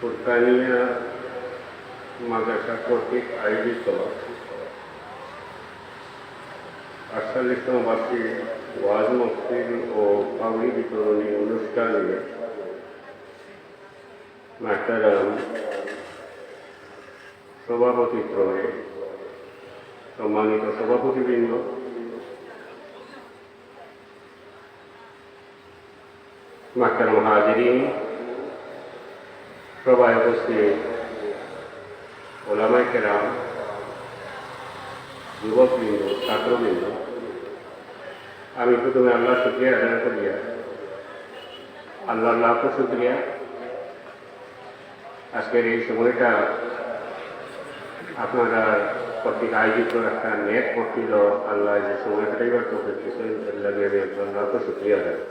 ফুরকানিয়া মাদ্রাসা কর্তৃক আয়োজিত 48তম বার্ষিক ওয়াজ মাহফিল ও পাগড়ি বিতরণী অনুষ্ঠানে মাহতারাম সভাপতিত্বে সম্মানিত সভাপতিবৃন্দ, মাহতারাম হাজিরিন, সভায় উপস্থিত ওলামায়ে কেরাম, যুবকবৃন্দ, ছাত্রবৃন্দ, আমি প্রথমে আল্লাহ শুকরিয়া আদায় করিয়া আল্লাহ লাখ শুকরিয়া আজকের এই সময়টা আপনারা কর্তৃক আয়োজিত একটা নেট করছিল। আল্লাহ যে সময়টাই কাটাইবার তো করতেছেন, লাগে আমি আল্লাহ শুকরিয়া আদায়।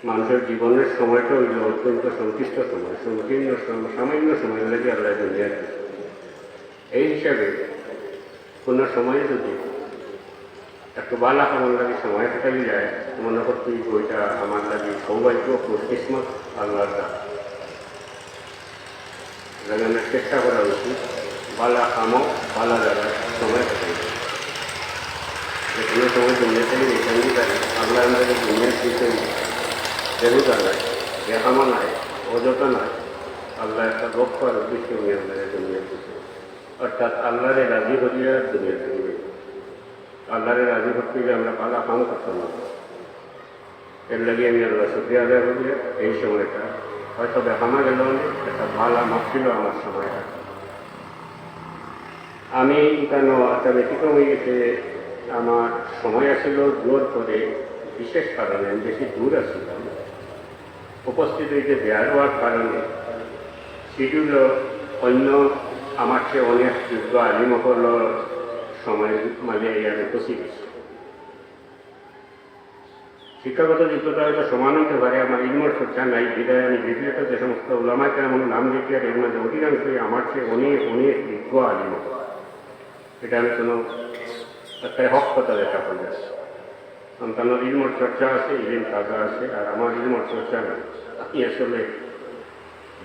মানুষের জীবনের সময়টা হইল অত্যন্ত সংকীর্ণ সময়, সংকীর্ণ সামান্য সময় লাগে আল্লাহ দুনিয়া দিচ্ছে। এই হিসাবে কোনো সময় যদি একটু বালা আমার লাগে সময় কাটাই যায়, মনে করতে বইটা আমার লাগে সৌভাগ্য কিসমত আল্লাহর দান। লাগানোর চেষ্টা করা উচিত বালা কামো বালা জায়গায় সময় কাটাই। যে কোনো সময় দুনিয়া থেকে এখানেই থাকে আল্লাহ আমাদের দুনিয়ার কিছু দেবু জায়গায় দেখামা নাই, অযথা নাই, আল্লাহ একটা লক্ষ্য আর উদ্দেশ্য নিয়ে আমাদের দুনিয়ার কিছু, অর্থাৎ আল্লাহরে রাজি করিয়া দুনিয়া থেকে আল্লাহরে রাজি করতে গিয়ে আমরা পালা কাম করতাম না। এর লাগে আমি আল্লাহ শুকরিয়া আদায় করিয়া এই সময়টা হয়তো দেখামা গেল একটা ভালো মাহফিল আমার সময়টা। আমি কেন একটা ব্যতিক্রম হয়ে গেছে, আমার সময় আসছিল জোর করে, বিশেষ কারণে আমি বেশি দূর আসছিলাম, উপস্থিত হইতে দেয়ার হওয়ার কারণে শিডিউল অন্য আমার চেয়ে অনেক যোগ্য আলিমহল সময় মাঝে আমি পৌঁছে গেছি। শিক্ষাগত যোগ্যতা হয়তো সমান হইতে পারে, আমার ইলমর চর্চা নাই, বিদায় আমি বিপরীত যে সমস্ত ওলামায়ে কেরাম নাম দেখি আর এর মধ্যে অধিকাংশই আমার চেয়ে অনেক অনেক যোগ্য আলিমহল। এটা আমি কোনো একটা হক কথা দেখা করলে সন্তানের ইলমর চর্চা আছে, ইলিম তাজা আছে, আর আমার ইলমর চর্চা নাই। আমি আসলে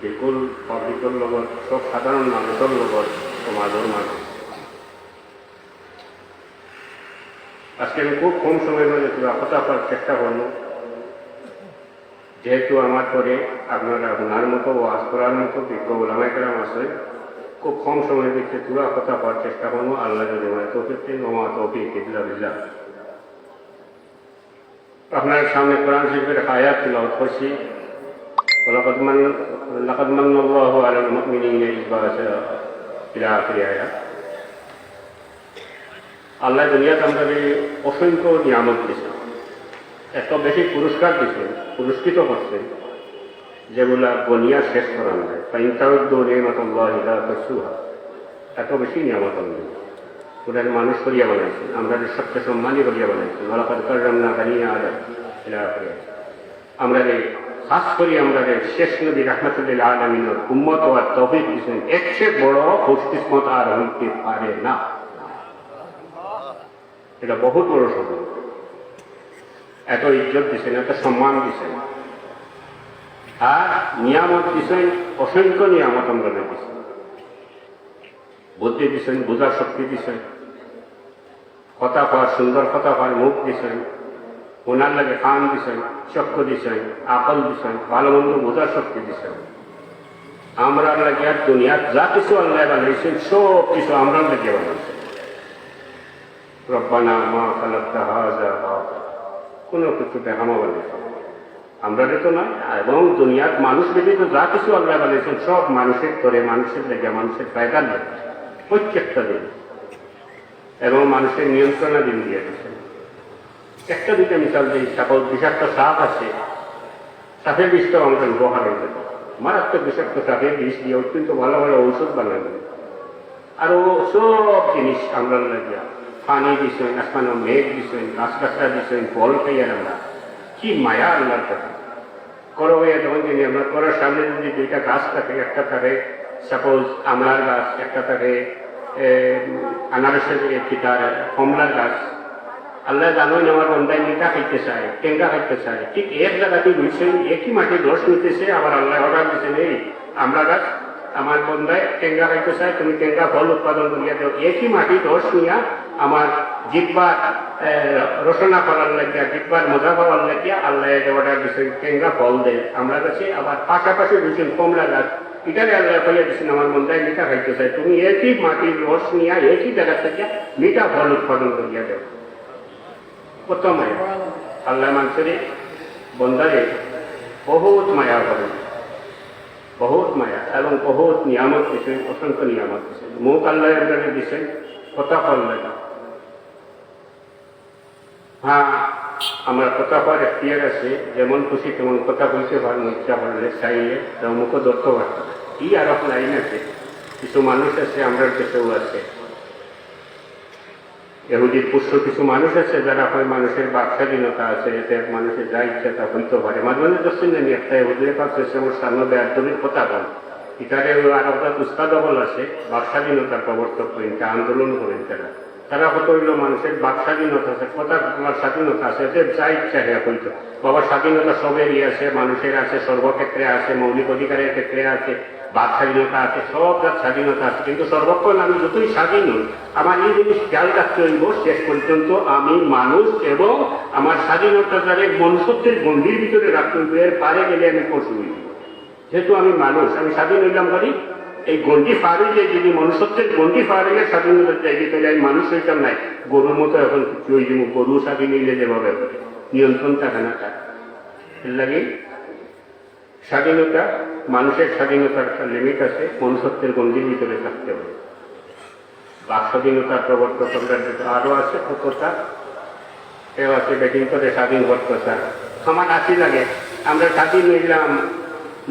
বিপুল পাবলিকর লগত, সব সাধারণ মানুষের লগত সমাজের মানুষ। আজকে আমি খুব কম সময়ের মধ্যে পুরো কথা করার চেষ্টা করবো, যেহেতু আমার পরে আপনারা ওনার মতো ওয়াজ করার মতো বিজ্ঞ ওলামায়ে কেরাম আছে। খুব কম সময়ের ভিতরে পুরো কথা করার চেষ্টা করবো। আল্লাহ যদি মানে তৌফিক দেন, ওমা তৌফিক ইল্লা বিল্লাহ। আপনার সামনে কোরআন শরীফের আয়াত তিলাওয়াত করছি। লাকাদ মান্নাল্লাহু আলাল মুমিনিনা ইয বা'আসা ইলা আখিরি আয়াত। আল্লাহ দুনিয়াতে আমাদের অসংখ্য নিয়ামত দিয়েছেন, এত বেশি পুরস্কার দিচ্ছেন, পুরস্কৃত করছেন, যেগুলা গনিয়া শেষ করা যায়। ফাইন তাউদ্দু নি'মাতাল্লাহি লা তুহসুহা। এত বেশি নিয়ামত আল্লাহ ওদের মানুষ করিয়া বানাইছেন, আমাদের সবচেয়ে সম্মানী করিয়া বানাইছেন। ওয়ালাকাদ কাররামনা বানি আদম ইলা আখিরি আয়াত। আমাদের খাস করি আমাদের শেষ নবী রাহমাতুল লিল আলামিনের উম্মত হওয়ার তৌফিক দিয়েছেন। এর চেয়ে বড় খুশকিসমত আর হইতে পারে না। এটা বহুত বড় সম্মান। এত ইজ্জত দিচ্ছেন, এত সম্মান দিচ্ছেন, আর নিয়ামত দিচ্ছেন, অসংখ্য নিয়ামত আমরা দিচ্ছেন। বুদ্ধি দিচ্ছেন, বোঝার শক্তি দিচ্ছেন, কথা কর, সুন্দর কথা কর মুখ দিচ্ছেন, ওনার লাগে কান দিচ্ছেন, চক্ষু দিচ্ছেন, আকল দিচ্ছেন, ভালো মন্দ বোঝার শক্তি দিচ্ছেন। আমরা লাগে আর দুনিয়ার যা কিছু আল্লাহ বানাইছেন সব কিছু আমরা লাগে বানাইছেন। রব্বানা মা খালাকতা হাযা বাতিলা, কোনো কিছু দেখামা বানাইছেন আমরা তো নয়। এবং দুনিয়ার মানুষ ব্যতীত যা কিছু আল্লাহ বানাইছেন সব মানুষের করে, মানুষের লেগে, মানুষের ফায়দার লেগে প্রত্যেকটা দিন, এবং মানুষের নিয়ন্ত্রণাধীন দিয়ে দিচ্ছেন। একটা দুটো মিশাল দিই, সাপোজ বিষাক্ত সাপ আছে, সাপের বিষটাও আমরা ব্যবহার হয়ে যাবে। মারাত্মক বিষাক্ত সাপের বিষ দিয়ে অত্যন্ত ভালো ভালো ঔষধ বানাবেন। আর ও সব জিনিস আমরা লাগিয়া পানি দিচ্ছেন, আসমানো মেঘ দিচ্ছেন, গাছ গাছরা দিচ্ছেন, ফল খাইয়া আমরা কি মায়া আল্লাহর কথা করো হইয়া। তখন যিনি আমরা করার সামনে যদি দুইটা গাছ থাকে, একটা থাকে সাপোজ আমলার গাছ, একটা থাকে আনারসের কিতার কমলার গাছ, আল্লাহ জানোই আমার বন্ধায় মিঠা খাইতে চায়, টেঙ্গা খাইতে চায়, ঠিক এক জায়গাতে রয়েছে, একই মাটি রস নিতেছে, আবার আল্লাহ অর্ডার দিচ্ছেন এই আমরা গাছ আমার বন্ধায় টেঙ্গা খাইতে চায়, তুমি টেঙ্গা ফল উৎপাদন করিয়া দেও। একই মাটি রস নিয়া আমার জিব্বার রচনা করার লাগিয়া, জিব্বার মজা পাওয়ার লাগিয়া আল্লাহ অর্ডার দিচ্ছেন টেঙ্গা ফল দেয় আমরা কাছে। আবার পাশাপাশি রয়েছেন কমলা গাছ, এটারে আল্লাহ কইয়া দিচ্ছেন আমার বন্ধায় মিঠা খাইতে চায়, তুমি একই মাটির রস নিয়া একই জায়গা থেকে মিঠা ফল উৎপাদন করিয়া দেও। কত মায়া আল্লাহ মানুষের বন্ধারে বহুত মায়া করেন, বহুত মায়া এবং বহুত নিয়ামত দিচ্ছেন, অসংখ্য নিয়ামত দিচ্ছেন। মুখ আল্লাহ দিচ্ছেন কথা ফল লাগা। হ্যাঁ, আমার কথা কওয়ার এখতিয়ার আছে, যেমন খুশি তেমন কথা বলতে পারেন, ইচ্ছা করলে চাইলে মুখ দত্ত পারত। এই আরো লাইন আছে, কিছু মানুষ আছে, আমরা দেশেও আছে, এহুদির পুষ্য কিছু মানুষ আছে যারা হয় মানুষের বাক স্বাধীনতা আছে, এতে মানুষের যা ইচ্ছা তা হইতে পারে। মাঝে মাঝে দর্শন জানি একটা এহুদের কাছে আমার সামনে একদমই কথা বল, এটারে আর একটা উস্তাদ বল আছে, বাক স্বাধীনতার প্রবর্তক করেন, আন্দোলন করেন তারা কত হইল মানুষের বাক স্বাধীনতা আছে, কথা বলার স্বাধীনতা আছে, এতে যা ইচ্ছা হ্যাঁ হইত। বাবার স্বাধীনতা সবেরই আছে, মানুষের আছে, সর্বক্ষেত্রে আছে, মৌলিক অধিকারের ক্ষেত্রে আছে, বাক স্বাধীনতা আছে, সব যার স্বাধীনতা আছে। কিন্তু সর্বক্ষণ আমি যতই স্বাধীন হই, আমার এই জিনিস খেয়াল রাখতে হইব শেষ পর্যন্ত আমি মানুষ এবং আমার স্বাধীনতা যারে মনুষ্যত্বের গণ্ডির ভিতরে রাখতে হইব, এর পারে গেলে আমি পশু হইব। যেহেতু আমি মানুষ, আমি স্বাধীন হইলাম করি এই গণ্ডি পার হইলে, যদি মনুষ্যত্বের গণ্ডি পার হইলে স্বাধীনতার জায়গায় তাহলে আমি মানুষ হইতাম নাই, গরুর মতো এখন কিছু হয়ে যাব। গরু স্বাধীন হইলে যেভাবে করে নিয়ন্ত্রণ থাকে না তার, এর লাগে স্বাধীনতা, মানুষের স্বাধীনতার একটা লিমিট আছে, মনুষ্যত্বের গণ্ডির ভিতরে থাকতে হবে। বাক স্বাধীনতার প্রবর্তক আরো আছে, কতটা কেউ আছে ব্যাটিং করে স্বাধীন করতে চায়। আমার আশি লাগে আমরা স্বাধীন হইলাম,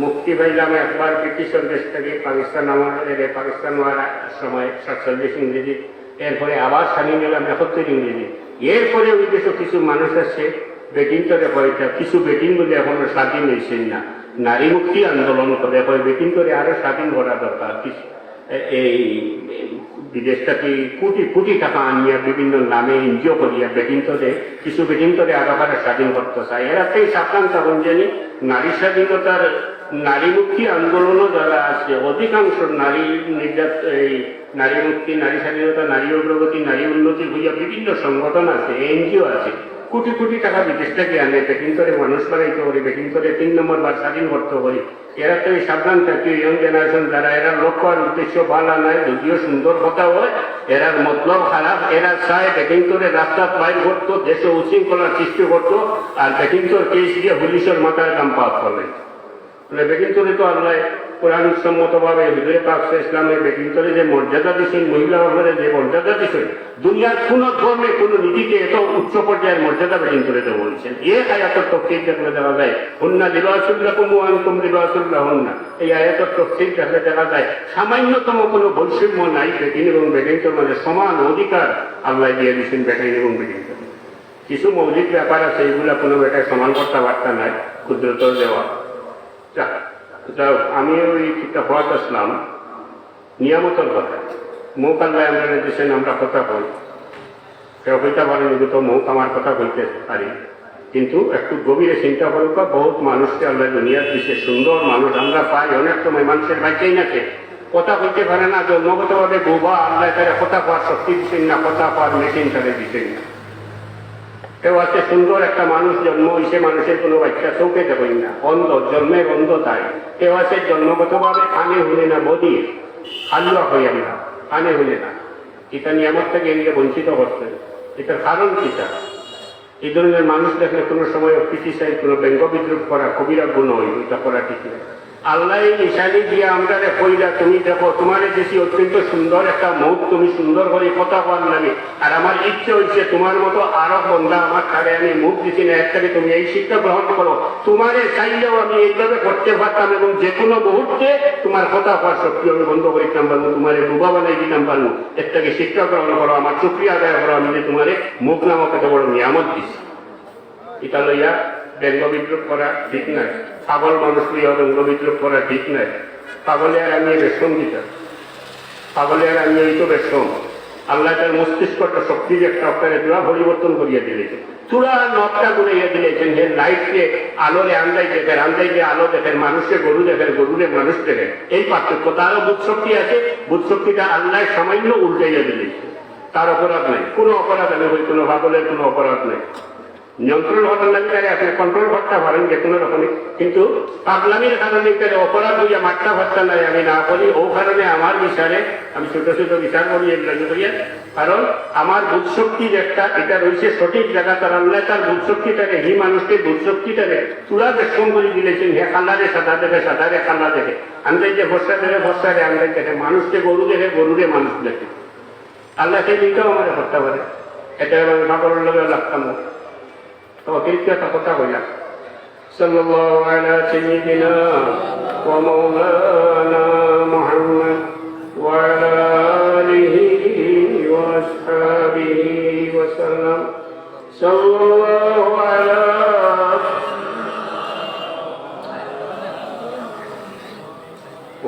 মুক্তি পাইলাম একবার ব্রিটিশের দেশ থেকে, পাকিস্তান আমাদের পাকিস্তান হওয়ার সময় 47 ইংরেজি, এরপরে আবার স্বাধীন হলাম 71 ইংরেজি। এরপরে ওই দেশে কিছু মানুষ আছে বেটিং করে হয়তো কিছু বেটিং বলে এখনো স্বাধীন হয়েছেন না, নারী মুক্তি আন্দোলন করে হয় বেটিং করে আরো স্বাধীন করা দরকার। এই বিদেশ থেকে কোটি কোটি টাকা আনিয়া বিভিন্ন নামে এনজিও করিয়া বেটিং করে, কিছু বেটিং করে আরো স্বাধীন করতে চায়। এরাতেই সাবধান তখন জানি নারী স্বাধীনতার, নারী মুক্তি আন্দোলনও যারা আছে, অধিকাংশ নারী এই নারী মুক্তি, নারী স্বাধীনতা, নারী অগ্রগতি, নারী উন্নতি হইয়া বিভিন্ন সংগঠন আছে, এনজিও আছে, কোটি কোটি টাকা বিদেশ থেকে আনে বেটিং করে মানুষ বাড়াইতে করি, বেটিং করে 3 নম্বর বার স্বাধীন করতে করি। এরা তো এই সাবধান থাকে, ইয়ং জেনারেশন যারা, এরা লক্ষ্য আর উদ্দেশ্য ভালো নয়, যদিও সুন্দর কথা হয়, এরার মতলব খারাপ। এরা চায় বেটিং করে রাস্তা বাইর করতো, দেশে উশৃঙ্খলার সৃষ্টি করতো, আর বেটিং করে কেস দিয়ে পুলিশের মাথায় দাম পাস করলে। বেটিং করে তো আল্লাহ কোরআন সম্মত ভাবে হুজুরে পাক ইসলামের বেটিং করে যে মর্যাদা দিচ্ছেন, মহিলা বর্গের যে মর্যাদা দিচ্ছেন, দুনিয়ার কোন ধর্মে কোন নীতিতে এত উচ্চ পর্যায়ের মর্যাদা বেটিং করে তো বলছেন। এই আয়াতের তফসির দেখলে দেখা যায়, হুন্না লিবাসুল্লাকুম ওয়া আনতুম লিবাসুল্লাহুন্না, এই আয়াতের তফসির দেখলে দেখা যায় সামান্যতম কোনো বৈষম্য নাই বেটিং এবং বেটিং মানে সমান অধিকার আল্লাহ দিয়ে দিচ্ছেন বেটিং এবং বেটিং। কিছু মৌলিক ব্যাপার আছে, এইগুলা কোনো বেটায় সমান কথাবার্তা নাই, ক্ষুদ্রতর দেওয়া। যাও, আমি ওই ঠিকঠাক হওয়াতে আসলাম নিয়ামতের কথা। মুখ আল্লাহ আমরা দিচ্ছেন, আমরা কথা বল, কেউ হইতে পারেন তো মুখ আমার কথা বলতে পারি, কিন্তু একটু গভীরে চিন্তা করুক, বহুত মানুষকে আল্লাহ দুনিয়ার দিচ্ছে, সুন্দর মানুষ আমরা পাই। অনেক সময় মানুষের বাচ্চাই নাকি কথা বলতে পারে না, জন্মগতভাবে বোবা, আল্লাহ তারা কথা পাওয়ার শক্তি দিচ্ছেন না, কথা পাওয়ার মেশিন তাদের দিচ্ছেন না। কেউ আছে সুন্দর একটা মানুষ জন্ম হয়েছে, মানুষের কোনো বাচ্চা চৌকে দেখেন না, অন্ধ, জন্মের অন্ধ তাই। কেউ আছে জন্মগতভাবে কানে হলে না, বদি হালুয়া হইয়া না, কানে হলে না, এটা নিয়ামত থেকে এদিকে বঞ্চিত করছে। এটার কারণ কিটা? এই ধরনের মানুষ দেখলে কোনো সময় ক্রিটিসাইজ, কোনো ব্যঙ্গ বিদ্রুপ করা কবিরা গুণ হয়, এটা করা ঠিক না। আল্লাহ নিশানি দিয়ে আমরা কইলা, তুমি দেখো তোমার দেশি অত্যন্ত সুন্দর একটা মুখ, তুমি সুন্দর করে কথা বল লাগে, আর আমার ইচ্ছে হয়েছে তোমার মতো আরো বন্ধা আমার কারে আমি মুখ দিচ্ছি না, একটাকে তুমি এই শিক্ষা গ্রহণ করো, তোমারে চাইলেও আমি এইভাবে করতে পারতাম এবং যে কোনো মুহূর্তে তোমার কথা হওয়ার শক্তি আমি বন্ধ করিতাম পারবো, তোমার ডুবা বানাই দিতাম পারবো, একটাকে শিক্ষা গ্রহণ করো, আমার শুকরিয়া আদায় করো, আমি যে তোমার মুখ নামক এত বড় নিয়ামত দিচ্ছি। এটা লইয়া ব্যঙ্গ বিদ্রুপ করা ঠিক নাই, পাগল মানুষ লইয়া ব্যঙ্গ বিদ্রুপ করা ঠিক নাই। পাগলে আর আমি বেশম দিতাম, পাগলে আর আমি এই তো বেশম, আল্লাহ তার মস্তিষ্কটা শক্তি যে একটা অক্টারে পুরা পরিবর্তন করিয়া দিলেছেন, চূড়া নটটা ঘুরাইয়া দিলেছেন, যে লাইটকে আলোরে আন্দাইকে আলো দেখেন, মানুষকে গরু দেখেন, গরুরে মানুষ দেখেন, এই পার্থক্য। তারও বুধ শক্তি আছে, বুধ শক্তিটা আল্লাহ সামান্য উল্টাইয়া দিলেছে, তার অপরাধ নাই, কোনো অপরাধ আমি হই, কোনো পাগলের কোনো অপরাধ নাই। নিয়ন্ত্রণ ঘটনা লাগে আপনি কন্ট্রোল করতে পারেন যে কোনো রকমে, কিন্তু পাগলামির কারণে অপরাধ হইয়া মাত্রা ভাত্তা নাই আমি না করি, ও কারণে আমার বিচারে আমি ছোট ছোট বিচার করি এগুলো করিয়া, কারণ আমার বুধ শক্তি একটা এটা রয়েছে সঠিক জায়গা, তার আল্লাহ তার বুধ শক্তিটাকে হি মানুষকে বুধ শক্তিটাকে চূড়া বেশন করে দিলেছেন, হে খাল্লারে সাদা দেখে, সাদারে খাল্লা দেখে, আন্দাই যে ভরসা দেখে, ভরসারে আন্দাই দেখে, মানুষকে গরু দেখে, গরুরে মানুষ দেখে। আল্লাহ সেই দিনটাও আমাদের করতে পারে, এটা আমি সকলের লোকেও লাগতাম না। صلى الله على سيدنا ومولانا محمد وعلى آله وأصحابه وسلم. صلى الله على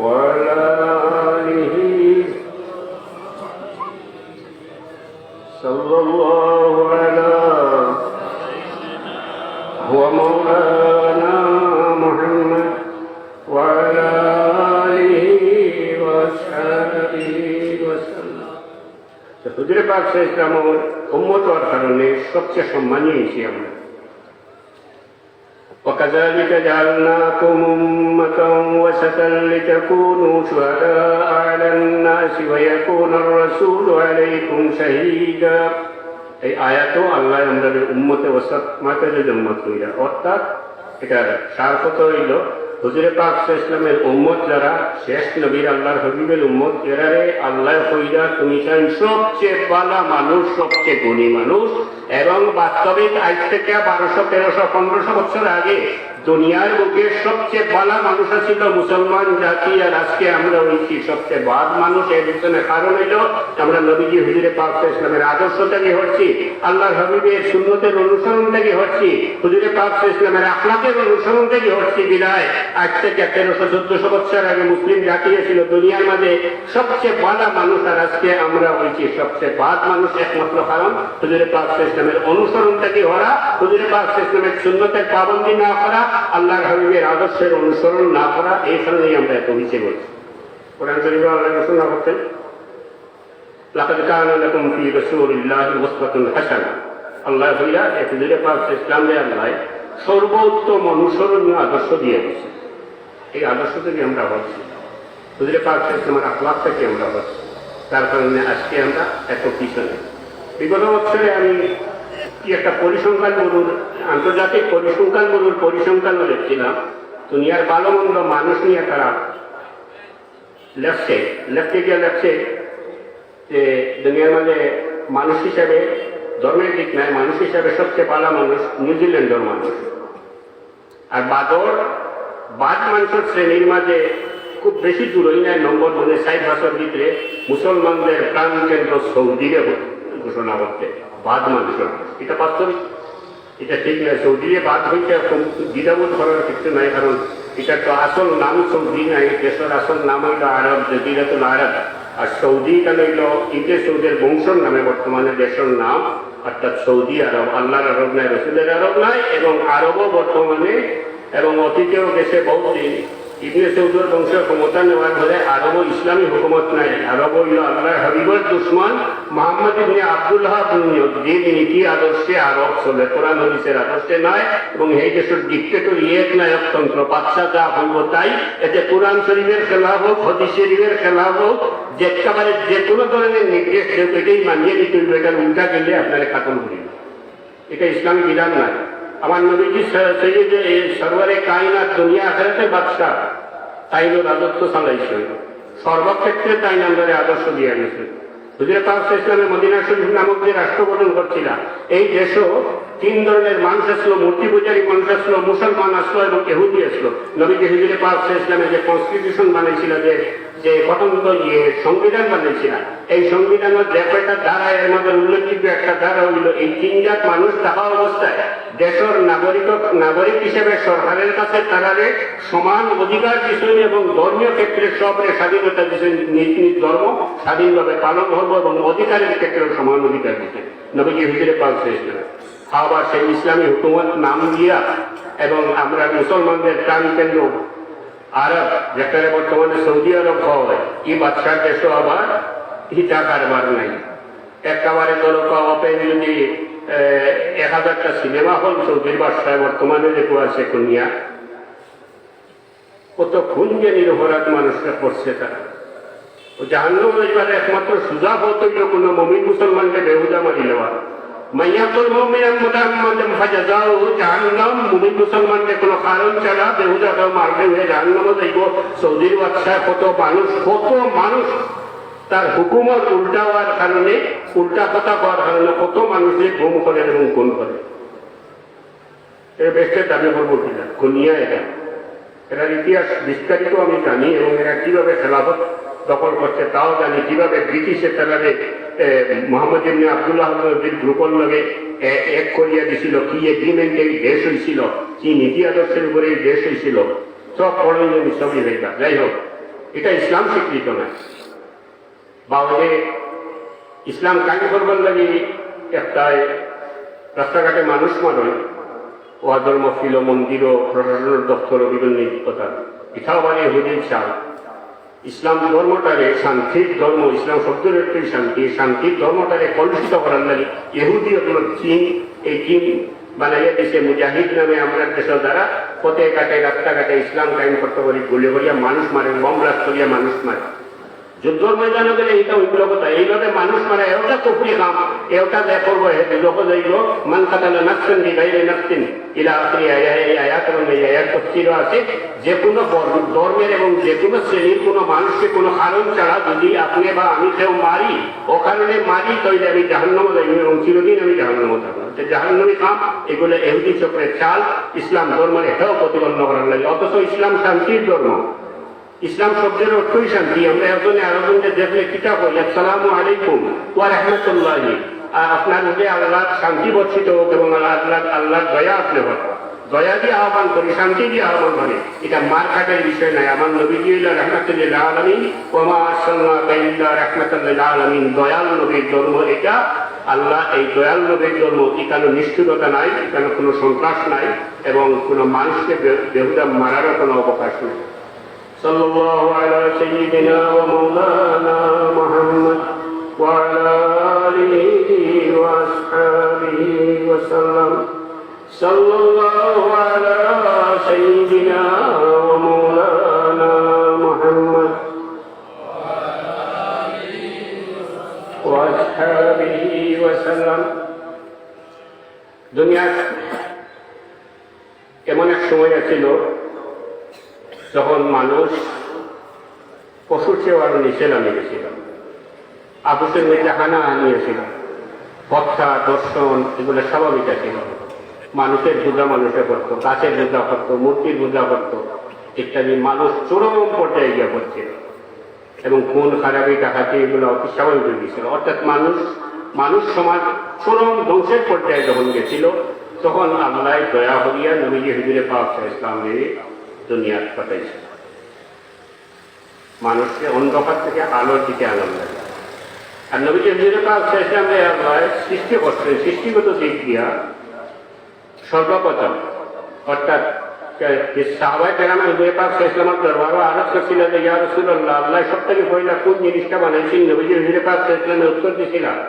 وعلى آله صلى الله على ومولانا محمد وعلى آله وأصحابه وسلم. হুজুর পাক সাল্লাল্লাহু আলাইহি ওয়াসাল্লাম উম্মত হওয়ার কারণে সবচেয়ে সম্মানীয় হয়েছি আমরা। وكذلك جعلناكم أمة وسطا لتكونوا شهداء على الناس ويكون الرسول عليكم شهيدا. এই আয়াতও আল্লাহ আমাদের উম্মতে ওয়াসাত মাতাদের উম্মত হইয়া, অর্থাৎ এটার সার কথা হইল হুজুর পাক সাল্লাল্লাহু আলাইহি ওয়াসাল্লামের উম্মত যারা শেষ নবীর আল্লাহর হাবিবের উম্মত, এরারে আল্লাহ কইরা তুমি চান সবচেয়ে ভালো মানুষ, সবচেয়ে গুণী মানুষ। এবং বাস্তবিক আজ থেকে 1200, 1300, 1500 বছর আগে দুনিয়ার বুকে সবচেয়ে ভালো মানুষ ছিল মুসলমান জাতি, আর আজকে আমরা হইছি সবচেয়ে বাদ মানুষ। এর পিছনে কারণ হইল আমরা নবীজি হুজুর পাক সাল্লাল্লাহু আলাইহি ওয়াসাল্লামের আদর্শ থেকে হচ্ছি, আল্লাহর হাবিবের সুন্নতের অনুসরণ থেকে হচ্ছি, হুজুর পাক সাল্লাল্লাহু আলাইহি ওয়াসাল্লামের আখলাকের অনুসরণ থেকে হচ্ছি। বিদায় আজ থেকে 1300, 1400 বছর আগে মুসলিম জাতি ছিল দুনিয়ার মাঝে সবচেয়ে ভালো মানুষ, আর আজকে আমরা হইছি সবচেয়ে বাদ মানুষ। একমাত্র কারণ হুজুর পাক সাল্লাল্লাহু আলাইহি ওয়াসাল্লামের অনুসরণ থেকে হওয়া, হুজুর পাক সাল্লাল্লাহু আলাইহি ওয়াসাল্লামের সুন্নতের পাবন্দি না করা, আল্লাহর হাবিবের আদর্শের অনুসরণ না করা, এই কারণেই আমরা এত নিচে বলছি। কোরআন শরীফে আল্লাহ ঘোষণা করতেন লাকাদ কানা লাকুম ফি রাসূলিল্লাহি উসওয়াতুন হাসানাহ। আল্লাহ হইয়া হুজুর পাক সাল্লাল্লাহু আলাইহি ওয়াসাল্লামের আল্লাহ সর্বোত্তম অনুসরণীয় আদর্শ দিয়ে দিয়েছে। এই আদর্শ থেকে আমরা হচ্ছি, হুজুর পাক সাল্লাল্লাহু আলাইহি ওয়াসাল্লামের আখলাক থেকে আমরা হচ্ছি, তার কারণে আজকে আমরা এত পিছনে। বিগত বছরে আমি কি একটা পরিসংখ্যান বলুন, আন্তর্জাতিক পরিসংখ্যান বলুন, পরিসংখ্যানও দেখছিলাম দুনিয়ার ভালো মন্দ মানুষ নিয়ে তারা লেখতে গিয়ে লেখছে যে দুনিয়ার মাঝে মানুষ হিসাবে, ধর্মের দিক নাই, মানুষ হিসাবে সবচেয়ে ভালো মানুষ নিউজিল্যান্ডের মানুষ। আর বাদ মানুষের শ্রেণীর মাঝে খুব বেশি দূরই নাই, নম্বর 60 বছর ভিতরে মুসলমানদের প্রাণ কেন্দ্র সৌদিরে ঘোষণা করতে বাদ মানুষের। এটা বাস্তবিক, এটা ঠিক নয়। সৌদিরে বাদ হইতে দ্বিধাবোধ করার কিছু নাই, কারণ এটা তো আসল নাম সৌদি নাই, দেশের আসল নাম হইল আরব, জজিরাতুল আরব। আর সৌদি কেন হইল ইবনে সৌদের বংশর নামে বর্তমানে দেশের নাম, অর্থাৎ সৌদি আরব। আল্লাহর আরব নাই, রসুলের আরব নাই, এবং আরবও বর্তমানে এবং অতীতেও গেছে বহুদিন। ইবনে সৌদের বংশের ক্ষমতা নেওয়ার ফলে আরবও ইসলামী হুকুমত নাই। আরব হইল আল্লাহর হাবিবের দুশমন মুহাম্মদ ইবনে আব্দুল্লাহ যে নীতি আদর্শে আরব চলে, কোরআন হাদিসের আদর্শে নয়। এবং এই দেশের ডিক্টেটর একনায়কতন্ত্র, বাদশা যা হইব তাই, এতে কোরআন শরীফের খেলাফ হোক, হাদিস শরীফের খেলাফ হোক, একেবারে যে কোনো ধরনের নির্দেশ দেব এটাই মানিয়ে নিতে হইবে। এটার উল্টা গেলে আপনারা খাতম করিবে, এটা ইসলামী বিধান নয়। আমার নবীজি সৈয়দ সরওয়ারে কায়নাত দুনিয়া আখিরাতের বাদশা, তাইনো রাজত্ব চালাইছে সর্বক্ষেত্রে, তাই নামদারে আদর্শ দিয়ে গেছে। হুজুর পাক সাল্লাল্লাহু আলাইহি ওয়াসাল্লাম মদিনা শরীফ নামক যে রাষ্ট্র গঠন করছিল, এই দেশও 3 ধরনের মানুষ আসলো, মূর্তি পূজারী মানুষ আসলো, মুসলমান আসলো এবং ইহুদি আসলো। নবীজি হুজুর পাক সাল্লাল্লাহু আলাইহি ওয়াসাল্লাম যে কনস্টিটিউশন বানাইছিল, যে যে গঠনতন্ত্র সংবিধান বানিয়েছিল, এই সংবিধানের যে কয়টা ধারা এর মধ্যে উল্লেখযোগ্য একটা ধারা হইল এই 3 জাত মানুষ থাকা অবস্থায় দেশের নাগরিক হিসেবে সরকারের কাছে তারা সমান অধিকার দিচ্ছেন এবং ধর্মীয় ক্ষেত্রে সবরে স্বাধীনতা দিচ্ছেন, নিজ নিজ ধর্ম স্বাধীনভাবে পালন করবো এবং অধিকারের ক্ষেত্রে সমান অধিকার দিচ্ছেন নবীজি হুজুরে পাক সাল্লাল্লাহু। আবার সেই ইসলামী হুকুমত নাম দিয়া এবং আমরা মুসলমানদের প্রাণ কেন্দ্র আরব, যেখানে বর্তমানে সৌদি আরব হয়, এই বাদশার দেশও আবার হিতা কারবার নাই। একেবারে দরকা ওপেন যদি 1000টা সিনেমা হল সৌদির বাদশায় বর্তমানে যেটু আছে কুনিয়া, কত খুন যে নিরপরাধ মানুষরা করছে তারা। জাহান্নাম এবারে একমাত্র সুজা হতো কোনো মুমিন মুসলমানকে বেহুদা মারি নেওয়া। মাইয়াতুল মুমিনান মুতাআম্মিদান ফাজাযাউহু জাহান্নাম। মুমিন মুসলমানকে কোনো কারণ ছাড়া বেহুদা কেউ মারলে হয়ে জাহান্নামে যাইব। সৌদির বাদশা কত মানুষ তার হুকুমত উল্টা হওয়ার কারণে, উল্টা কথা হওয়ার কারণে কত মানুষকে ঘুম করে এবং খুন করে। এর বেশে দাবি করবো কিনা খুনিয়া এটার ইতিহাস বিস্তারিত আমি জানি এবং এরা কিভাবে খেলাফত দখল করছে তাও জানি, কিভাবে ব্রিটিশে তারা মোহাম্মদ ইবনে আব্দুল্লাহ নবীর গ্রুপের লগে এক করিয়া দিছিল, কি এগ্রিমেন্ট এই দেশ হয়েছিল, কি নীতি আদর্শের উপরে এই দেশ হয়েছিল, সব পড়াইলে সবই হয়ে যায়। যাই হোক, এটা ইসলাম স্বীকৃত নয়। বাউলে ইসলাম কায়েম করবার লাগে একটা রাস্তাঘাটে মানুষ মারয়, ওয়াদর মহফিল মন্দির ও প্রশাসনের দপ্তর বিভিন্ন কথা ইথাও মানে হুদির চাল। ইসলাম ধর্মটারে শান্তির ধর্ম, ইসলাম শব্দের একটি শান্তি, শান্তির ধর্মটারে কলুষিত করার লাগে ইহুদি কোনো চীন, এই চীন বানাইয়া দিছে মুজাহিদ নামে আমরা দেশের দ্বারা পথে ঘাটে রাস্তাঘাটে ইসলাম কায়েম করতে পারি, গুলি করিয়া মানুষ মারে, বম ব্লাস্ট করিয়া মানুষ মারে। যুদ্ধর ময়দানে গেলে এইটা উগ্র কথা, এইভাবে মানুষ মারা এটা কুফরি কাম, এটা দেখ করবো লোক যাইব মান কাতালা নাফসান বিগাইরি নাফসিন ইলা আখিরি আয়াত এবং এই আয়াত তফসির আছে। যে কোনো ধর্মের এবং যে কোনো শ্রেণীর কোনো মানুষকে কোনো কারণ ছাড়া যদি আপনি বা আমি কেউ মারি, ও কারণে মারি তৈরি আমি জাহান্নামে যাইব এবং চিরদিন আমি জাহান্নামে থাকবো। জাহান্নামী কাম এগুলো ইহুদি চক্রের চাল। ইসলাম ধর্মের এটাও প্রতিবন্ধ করার লাগে। অথচ ইসলাম শান্তির ধর্ম, ইসলাম শব্দের অর্থই শান্তি। আমরা একজনে আরেকজনকে দেখলে কিতাব বলি আসসালামু আলাইকুম ওয়া রাহমাতুল্লাহি, আপনার মধ্যে আল্লাহ শান্তি বর্ষিত হোক এবং আল্লাহ দয়া আসলে হোক। দয়া দিয়ে আহ্বান করি, শান্তি দিয়ে আহ্বান করি, এটা মার কাটের বিষয় নাই। আমার নবীজি হইলেন রাহমাতুল লিল আলামিন, ওয়া মা আরসালনাকা ইল্লা রাহমাতাল লিল আলামিন। দয়াল নবীর ধর্ম এটা। আল্লাহ এই দয়াল নবীর ধর্ম, এখানে নিষ্ঠুরতা নাই, এখানে কোনো সন্ত্রাস নাই এবং কোনো মানুষকে বেহুদা মারারও কোনো অবকাশ নেই। صلى الله على سيدنا ومولانا محمد وعلى آله وأصحابه وسلم. صلى الله على سيدنا ومولانا محمد وأصحابه وسلم. দুনিয়া এমন এক সময় ছিল যখন মানুষ পশুর চেয়েও আরো নিচে নামে গেছিল। আপুসের মধ্যে হানাহানি ছিল, হত্যা দর্শন এগুলো স্বাভাবিক ছিল। মানুষের পূজা মানুষে করতো, গাছের পূজা করতো, মূর্তির পূজা করতো ইত্যাদি। মানুষ চরম পর্যায়ে গিয়ে পড়ছিল এবং খুন খারাপি ডাকাতি এগুলো অতি স্বাভাবিক হয়ে গেছিল। অর্থাৎ মানুষ সমাজ চরম ধ্বংসের পর্যায়ে যখন গেছিল, তখন আল্লাহ দয়া হইয়া নবীজি হুজুরে পাক ইসলামে দুনিয়ার পাঠাইছে। মানুষকে অন্ধকার থেকে আলোর দিকে আনন্দ লাগে। আর নবীজি হুজুরে পাক ইসলামে আল্লাহ সৃষ্টি করছেন সৃষ্টিগত দিক দিয়া সর্বপ্রথম। অর্থাৎ সাহাবায়ে কেরাম হুজুরে পাক ইসলামের দরবারে আরজ করছিলেন যে ইয়া রাসূলুল্লাহ, আল্লাহ সব থেকে পয়লা কোন জিনিসটা বানাইছেন? নবীজি হুজুরে পাক ইসলামে উত্তর দিয়েছিলেন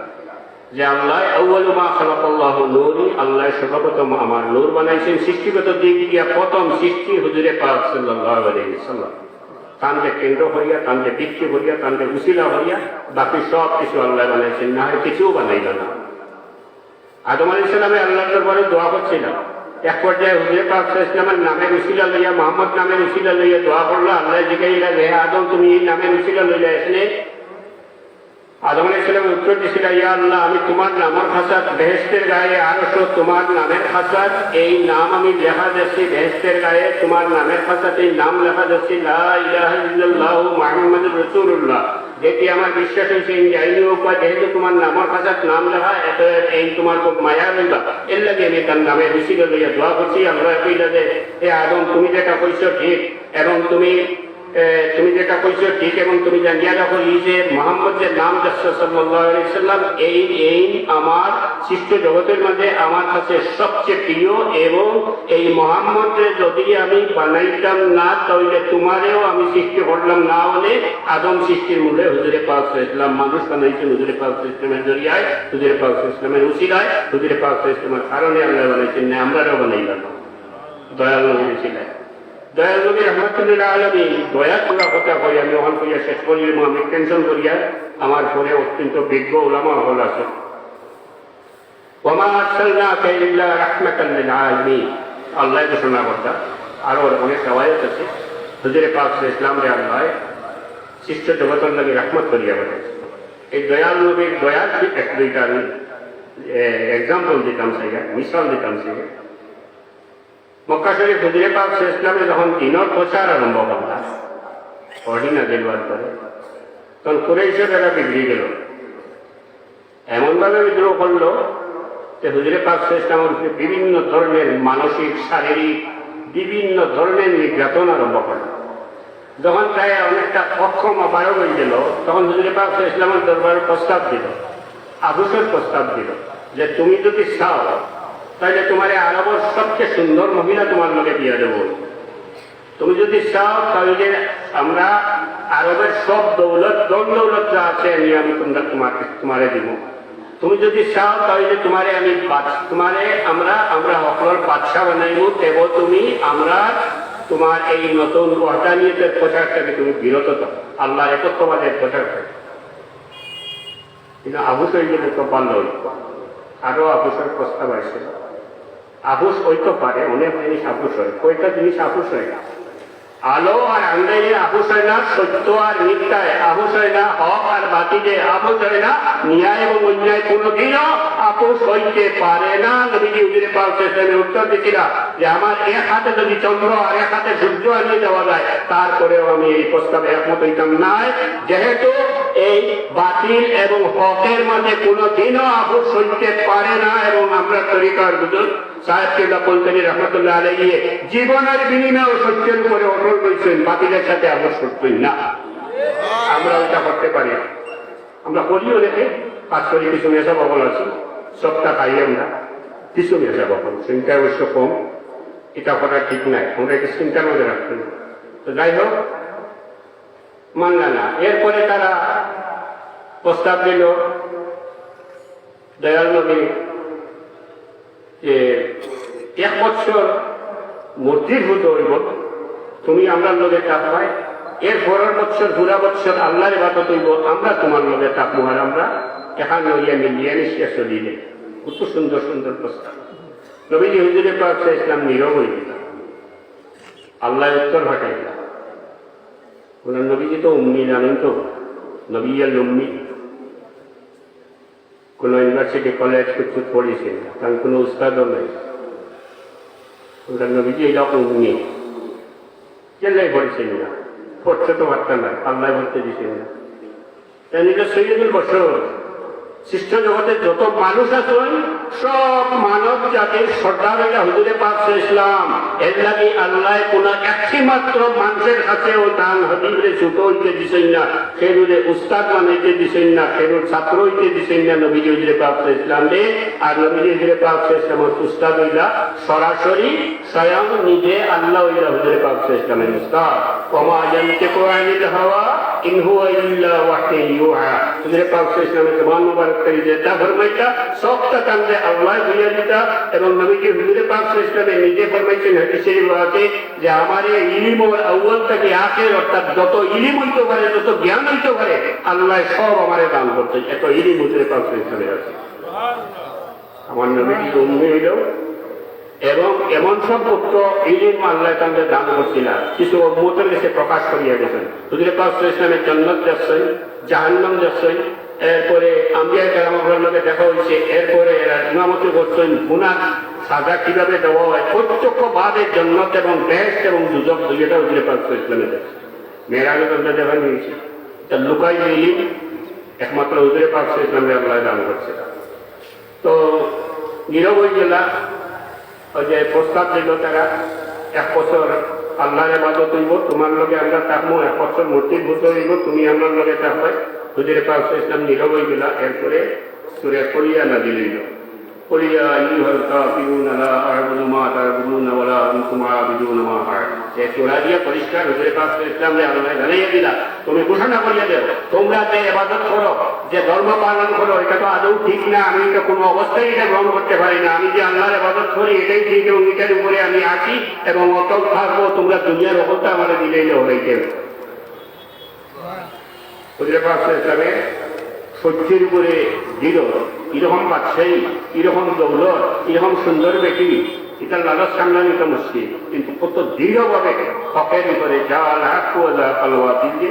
যে আল্লাহ আউয়ালু মা খালাকাল্লাহু নূরি, আল্লাহ সর্বপ্রথম আমার নূর বানাইছেন। সৃষ্টিগত দিক দিয়া প্রথম সৃষ্টি হুজুরে পাক সাল্লাল্লাহু আলাইহি ওয়াসাল্লাম। তানকে কেন্দ্র হইয়া, তানকে ভিত্তি হইয়া, তানকে উসিলা হইয়া বাকি সব কিছু আল্লাহ বানাইছেন, না হয় কিছুও বানাইল না। আদম আলাইহিস সালামে আল্লাহর দরবারে দোয়া করছিলেন। এক পর্যায়ে হুজুরে পাক ইসলামের নামের উসিলা লইয়া, মোহাম্মদ নামের উসিলা লইয়া দোয়া করলো। আল্লাহ জিজ্ঞাসা হে আদম, তুমি এই নামের উসিলা লইলে এখানে আদম আলাইহিস সালাম উত্তর দিয়েছিল, ইয়া আল্লাহ, আমি তোমার নামের খাসাত বেহেশতের গায়ে আরশ তোমার নামের খাসাত, এই নাম আমি লেখা যাচ্ছি বেহেশতের গায়ে, তোমার নামের খাসাত এই নাম লেখা যাচ্ছি লা ইলাহা ইল্লাল্লাহু মুহাম্মাদুর রাসূলুল্লাহ। যেটি আমার বিশ্বাস হয়েছে যাইনি হোক বা যেহেতু তোমার নামের খাসাত নাম লেখা, এত এই তোমার খুব মায়া লইবা, এর লাগে আমি তার নামে বেশি লইয়া দোয়া করছি। আমরা কইলা যে এ আদম, তুমি যেটা কইছো ঠিক, এবং তুমি যেটা কইছো ঠিক, এবং তুমি জানিয়া রাখো এই যে মুহাম্মদ যে নাম যাচ্ছে সাল্লাল্লাহু আলাইহি সাল্লাম, এই আমার সৃষ্ট জগতের মাঝে আমার কাছে সবচেয়ে প্রিয়, এবং এই মুহাম্মদকে যদি আমি বানাইতাম না তাহলে তোমারেও আমি সৃষ্টি করলাম না, হলে আদম সৃষ্টির মূলে হুজুরে পাক সাল্লাল্লাহু আলাইহি সাল্লাম মানুষ বানাইছেন হুজুরে পাক সাল্লাল্লাহু আলাইহি সাল্লামের জরিয়ায়, হুজুরে পাক সাল্লাল্লাহু আলাইহি সাল্লামের উসিলায়, হুজুরে পাক সাল্লাল্লাহু আলাইহি সাল্লামের কারণে আল্লাহ বানাইছেন, না আমরাও বানাইলাম। দয়াল নবী ছিলেন, দয়াল নবী রহমাতুল্লিল আলামিন। দয়া করা কথা কই আমি ওখান করিয়া শেষ করিলাম, আমি টেনশন করিয়া আমার পরে অত্যন্ত বিজ্ঞ উলামা হল আছে। ওয়ামা আরসালনাকা ইল্লা রাহমাতাল লিল আলামিন, আল্লাহ ঘোষণা করতা। আরো অনেক রিওয়ায়াত আছে, হুজুরে পাক সাল্লাল্লাহু আলাইহি সাল্লাম রে আল্লাহ সৃষ্ট জগতের লাগি রহমত করিয়া বলেছে। এই দয়াল নবীর দয়ার এক দুইটা আমি এক্সাম্পল দিতাম চাইয়া, মিসাল দিতাম চাইয়া। মক্কা শরীফ হুজুরে পাক সাল্লাল্লাহু আলাইহি সাল্লামে যখন দিনের প্রচার আরম্ভ করলাম, অর্ডিনা দেওয়ার পরে, তখন কুরাইশের দ্বারা বিগড়ে গেল, এমন ভাবে বিদ্রোহ করলো যে হুজুরে পাক সাল্লাল্লাহু আলাইহি সাল্লামের উপরে বিভিন্ন ধরনের মানসিক, শারীরিক বিভিন্ন ধরনের নির্যাতন আরম্ভ করলো। যখন প্রায় অনেকটা অক্ষম অপারগ হয়ে গেল, তখন হুজুরে পাক সাল্লাল্লাহু আলাইহি সাল্লামের দরবারে প্রস্তাব দিল, আবুসের প্রস্তাব দিল যে তুমি যদি চাও তাহলে তোমার আরবের সবচেয়ে সুন্দর মহিলা তোমার লোকে দিয়ে দেব, তুমি যদি চাও তাহলে আমরা আরবের সব দৌলত দৌলত যা আছে আমি তোমারে দিব, তুমি যদি চাও তাহলে তোমারে আমি আমরা সকলের বাদশাহ বানাইব, এবং তুমি আমরা তোমার এই নতুন ওয়াহদানিয়তের প্রচারটাকে তুমি বিরত থাকো, আল্লাহ একত্ববাদের প্রচার করে। কিন্তু আবুস হয়ে গেলে তো পারল, আরো আবুসের প্রস্তাব আসে। আবুস হইতে পারে, অনেক জিনিস আবুস হয়, কয়টা জিনিস আবুস হয় না, আলো আর আন্দাইয়ে আবুস হয় না, সত্য আর মিথ্যায় আবুস হয় না, হক আর বাতিলে আবুস হয় না, ন্যায় এবং অন্যায় কোনোদিনও আপোষ হইতে পারে না। নবীজি হুজুরে পাক সাল্লাল্লাহু আলাইহি ওয়াসাল্লাম উত্তর দিয়েছিলেন যে আমার এক হাতে যদি চন্দ্র আর এক হাতে সূর্য আনিয়ে দেওয়া যায়, তারপরেও আমি এই প্রস্তাবে একমত হইতাম না, যেহেতু এই বাতিল এবং হকের মাঝে কোনোদিনও আপোষ হইতে পারে না। এবং আমরা তরিকার বুজুর্গ সাহেব কেবলা বলতেন রহমতুল্লাহ আলাইহি জীবনের বিনিময়ে সত্যের উপরে অটল রয়েছেন, বাতিলের সাথে আপোষ করতেন না। আমরা ওইটা করতে পারি, আমরা করিও দেখে কাজ করি, কিছু মেশা বকল আছে, সবটা খাই আমরা, কিছু মেশা বকল চিন্তা অবশ্য কম, এটা করা ঠিক নাই, আমরা একটু চিন্তার মধ্যে রাখতেন। তো যাই হোক, মানলা না। এরপরে তারা প্রস্তাব দিল দয়াল নবী যে 1 বছর মূর্তির ভূত হইব, তুমি আমরা লোকে থাকবাই, এর পরের বছর পুরা বছর আল্লাহর ইবাদত হইব, আমরা তোমার লোকে থাকবো, আর আমরা এখান লইয়া মিলিয়ে মিশিয়ে চলিলে। কত সুন্দর সুন্দর প্রস্তাব। নবীজি হুজুরে পাক সাল্লাল্লাহু আলাইহি ওয়াসাল্লাম নীরব হয়ে গেল, আল্লাহ উত্তর ঘটাইল। বললেন নবীজি তো উম্মি, জানেন তো নবী উম্মি, কোন ইউনিভার্সিটি কলেজ কিছু পড়েছেন, কারণ কোনো উস্তাদও নাই। নবীজি এটা উম্মি, কেলাই পড়েছেন না, পড়তে তো পারতেন না, আল্লাহ বলতে দিচ্ছেন না। নিজের সৈয়দুল বছর সৃষ্ট জগতের যত মানুষ আছেন সব মানব জাতির সর্দার হইয়া হুজুরে পাক সাল্লাল্লাহু আলাইহি ওয়াসাল্লাম। এর লাগি আল্লাহ কোন একটি মাত্র মানুষের কাছে ও দান হাবিবরে ছোট হইতে দিছেন না, খেরুরে উস্তাদ বানাইতে দিছেন না, খেরুর ছাত্র হইতে দিছেন না নবীজি হুজুরে পাক সাল্লাল্লাহু আলাইহি ওয়াসাল্লামে। আর নবীজি হুজুরে পাক সাল্লাল্লাহু আলাইহি ওয়াসাল্লামের উস্তাদ হইলা সরাসরি স্বয়ং নিজে আল্লাহ হইলা হুজুরে পাক সাল্লাল্লাহু আলাইহি ওয়াসাল্লামের উস্তাদ। ওমা ইয়ানতিকু আনিল হাওয়া ইন হুয়া ইল্লা ওয়াহয়ুন ইউহা। হুজুরে পাক সাল্লাল্লাহু আলাইহি ওয়াসাল্লামের জবান মুবারক থেকে যেটা ফরমাইতা সবটা কান্দে আল্লাহ বুঝিয়ে দিতা। এবং নবীজি হুজুরে পাক সাল্লাল্লাহু আলাইহি ওয়াসাল্লাম নিজে ফরমাইছেন হাদিসে আছে যে আমার এই ইলম আউয়াল থেকে আখির, অর্থাৎ যত ইলম হইতে পারে, যত জ্ঞান হইতে পারে, আল্লাহ সব আমারে দান করতে, এত ইলম হুজুরে পাক সাল্লাল্লাহু আলাইহি ওয়াসাল্লাম আছে। আমার নবীজি উম্মি হইল এবং এমন সব পুত্র ইলম আল্লাহ তাআলা দান করছিলেন, কিছু উম্মতের কাছে প্রকাশ করিয়া গেছেন। হুজুরে পাক সাল্লাল্লাহু আলাইহি ওয়াসাল্লাম জান্নাত যাচ্ছেন, জাহান্নাম যাচ্ছেন, এরপরে আম্বিয়া কেরামের লগে দেখা হয়েছে, এরপরে এরা ইমামতি করছেন গুনাহ সাজা কিভাবে দেওয়া হয় প্রত্যক্ষ ভাবে জন্নত এবং বেহেশত এবং দুজক দুইটা হুজুরে পাক ইসলামে দেখছে। মেয়েরাজের মধ্যে দেখা নিয়েছে তার লুকাই মিলি একমাত্র হুজুরে পাক ইসলামে আল্লাহ দান করছে। তো নীরব হয়ে গেলা, ওই যে প্রস্তাব দিল তারা 1 বছর আল্লাহর ইবাদত হইব, তোমার লগে আমরা থাকবো, 1 বছর মূর্তির ভূত হইব, তুমি আমার লগে থাকবে। হুজুরে পাক ইসলাম নীরব হয়ে গেলা। এরপরে সূরা কুলিয়া নাযিল হইল, কুলিয়া আইয়ুহাল কাফিরুনা লা আ'বুদু মা তা'বুদুনা ওয়া লা আনতুম আ'বিদুনা মা আ'বুদু। এই সূরা দিয়ে পরিষ্কার হুজুরে পাক ইসলামে আল্লাহ জানাইয়া দিলা, তুমি ঘোষণা করিয়া দেও তোমরা যে ইবাদত করো, যে ধর্ম পালন করো, এটা তো আদৌ ঠিক না, আমি এটা কোনো অবস্থায় এটা গ্রহণ করতে পারি না। আমি যে আল্লাহর ইবাদত করি এটাই ঠিক এবং এটার উপরে আমি আছি এবং অটল থাকবো। তোমরা দুনিয়ার অকলটা আমাদের দিলেই হইতে হুজুরে পাক ইসলামে সত্যের উপরে দৃঢ়। এরকম বাদশাহী, এরকম দৌলত, এরকম সুন্দর বেটি, এটা লালচ সামলানি তো মুশকিল, কিন্তু কত দৃঢ়ভাবে হকের উপরে যা লাখ পালোয়া দিয়ে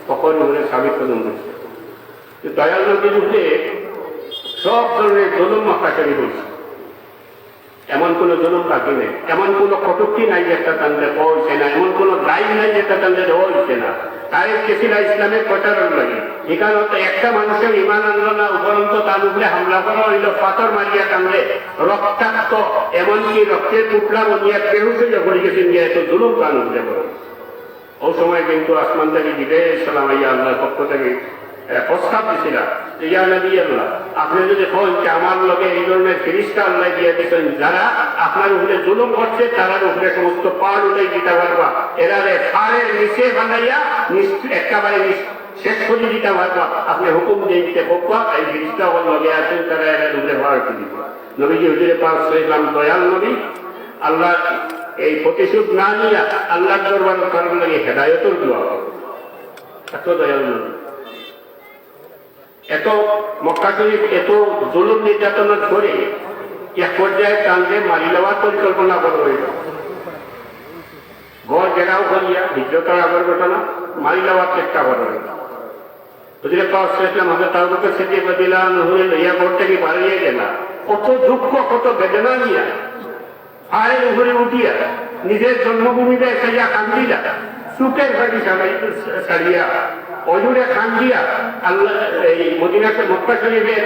হকের উপরে সাবিত প্রদান করছে। দয়াল নবীর উপরে সব ধরনের জুলুম অত্যাচারী হয়েছে, এমন কোন জুলুম বাকি নেই, এমন কোন কটূক্তি নাই যেটা তাদের হয়েছে না, এমন কোন দায়ী নাই যেটা তাদের হয়েছে না। তাই কেসিলা ইসলামের প্রচারণ লাগে। এখানে একটা মানুষের ইমান আনলো না, উপরন্ত তার উপরে হামলা করা হইল, পাথর মারিয়া টানলে রক্তাক্ত, এমনকি রক্তের টুকরা বনিয়া বেহুশ হইয়া পড়ে গেছেন, যে এত জুলুম তার উপরে করে। ওই সময় কিন্তু আসমান থেকে জিব্রাইল সালাম আইয়া আল্লাহর পক্ষ থেকে প্রস্তাব দিছিল, ইয়া নবী আল্লাহ, আপনি যদি কন যে আমার লগে এই ধরনের ফেরেশতা আল্লাহ দিয়ে দিচ্ছেন, যারা আপনার উপরে জুলুম করছে তার উপরে সমস্ত পাড় উঠে দিতে পারবা, এরা পাড়ের নিচে বানাইয়া একেবারে শেষ করে দিতে পারবা, আপনি হুকুম দিয়ে দিতে বকবা, এই ফেরেশতা লগে আছেন তারা এর উপরে ভাড়া করে দিব। নবীজি হুজুরে পাক সাল্লাল্লাহু আলাইহি দয়াল নবী, আল্লাহ এই প্রতিশোধ না নিয়ে আল্লাহর দরবারে করার লাগে হেদায়েতের দোয়া করে। এত দয়াল নবী, এত মক্কা শরীফ এত জুলুম নির্যাতন করে এক পর্যায়ে তাদের মারি নেওয়ার পরিকল্পনা করা হইল। ঘর ঘেরাও করিয়া হিজরতের আগের ঘটনা মারি নেওয়ার চেষ্টা করা হইল। হুজুরে পাক সাল্লাল্লাহু আলাইহি ওয়াসাল্লাম হযরত সিদ্দিক রাদিয়াল্লাহু আনহু লইয়া ঘর থেকে বাড়িয়ে গেল, কত দুঃখ কত বেদনা নিয়া পায়ের উপরে উঠিয়া নিজের জন্মভূমিতে এসে কান্দিলা, সুখের বাড়ি ছাড়িয়া অজুরে কান্দিয়া আল্লাহ এই মদিনাতে মক্কা শরীফের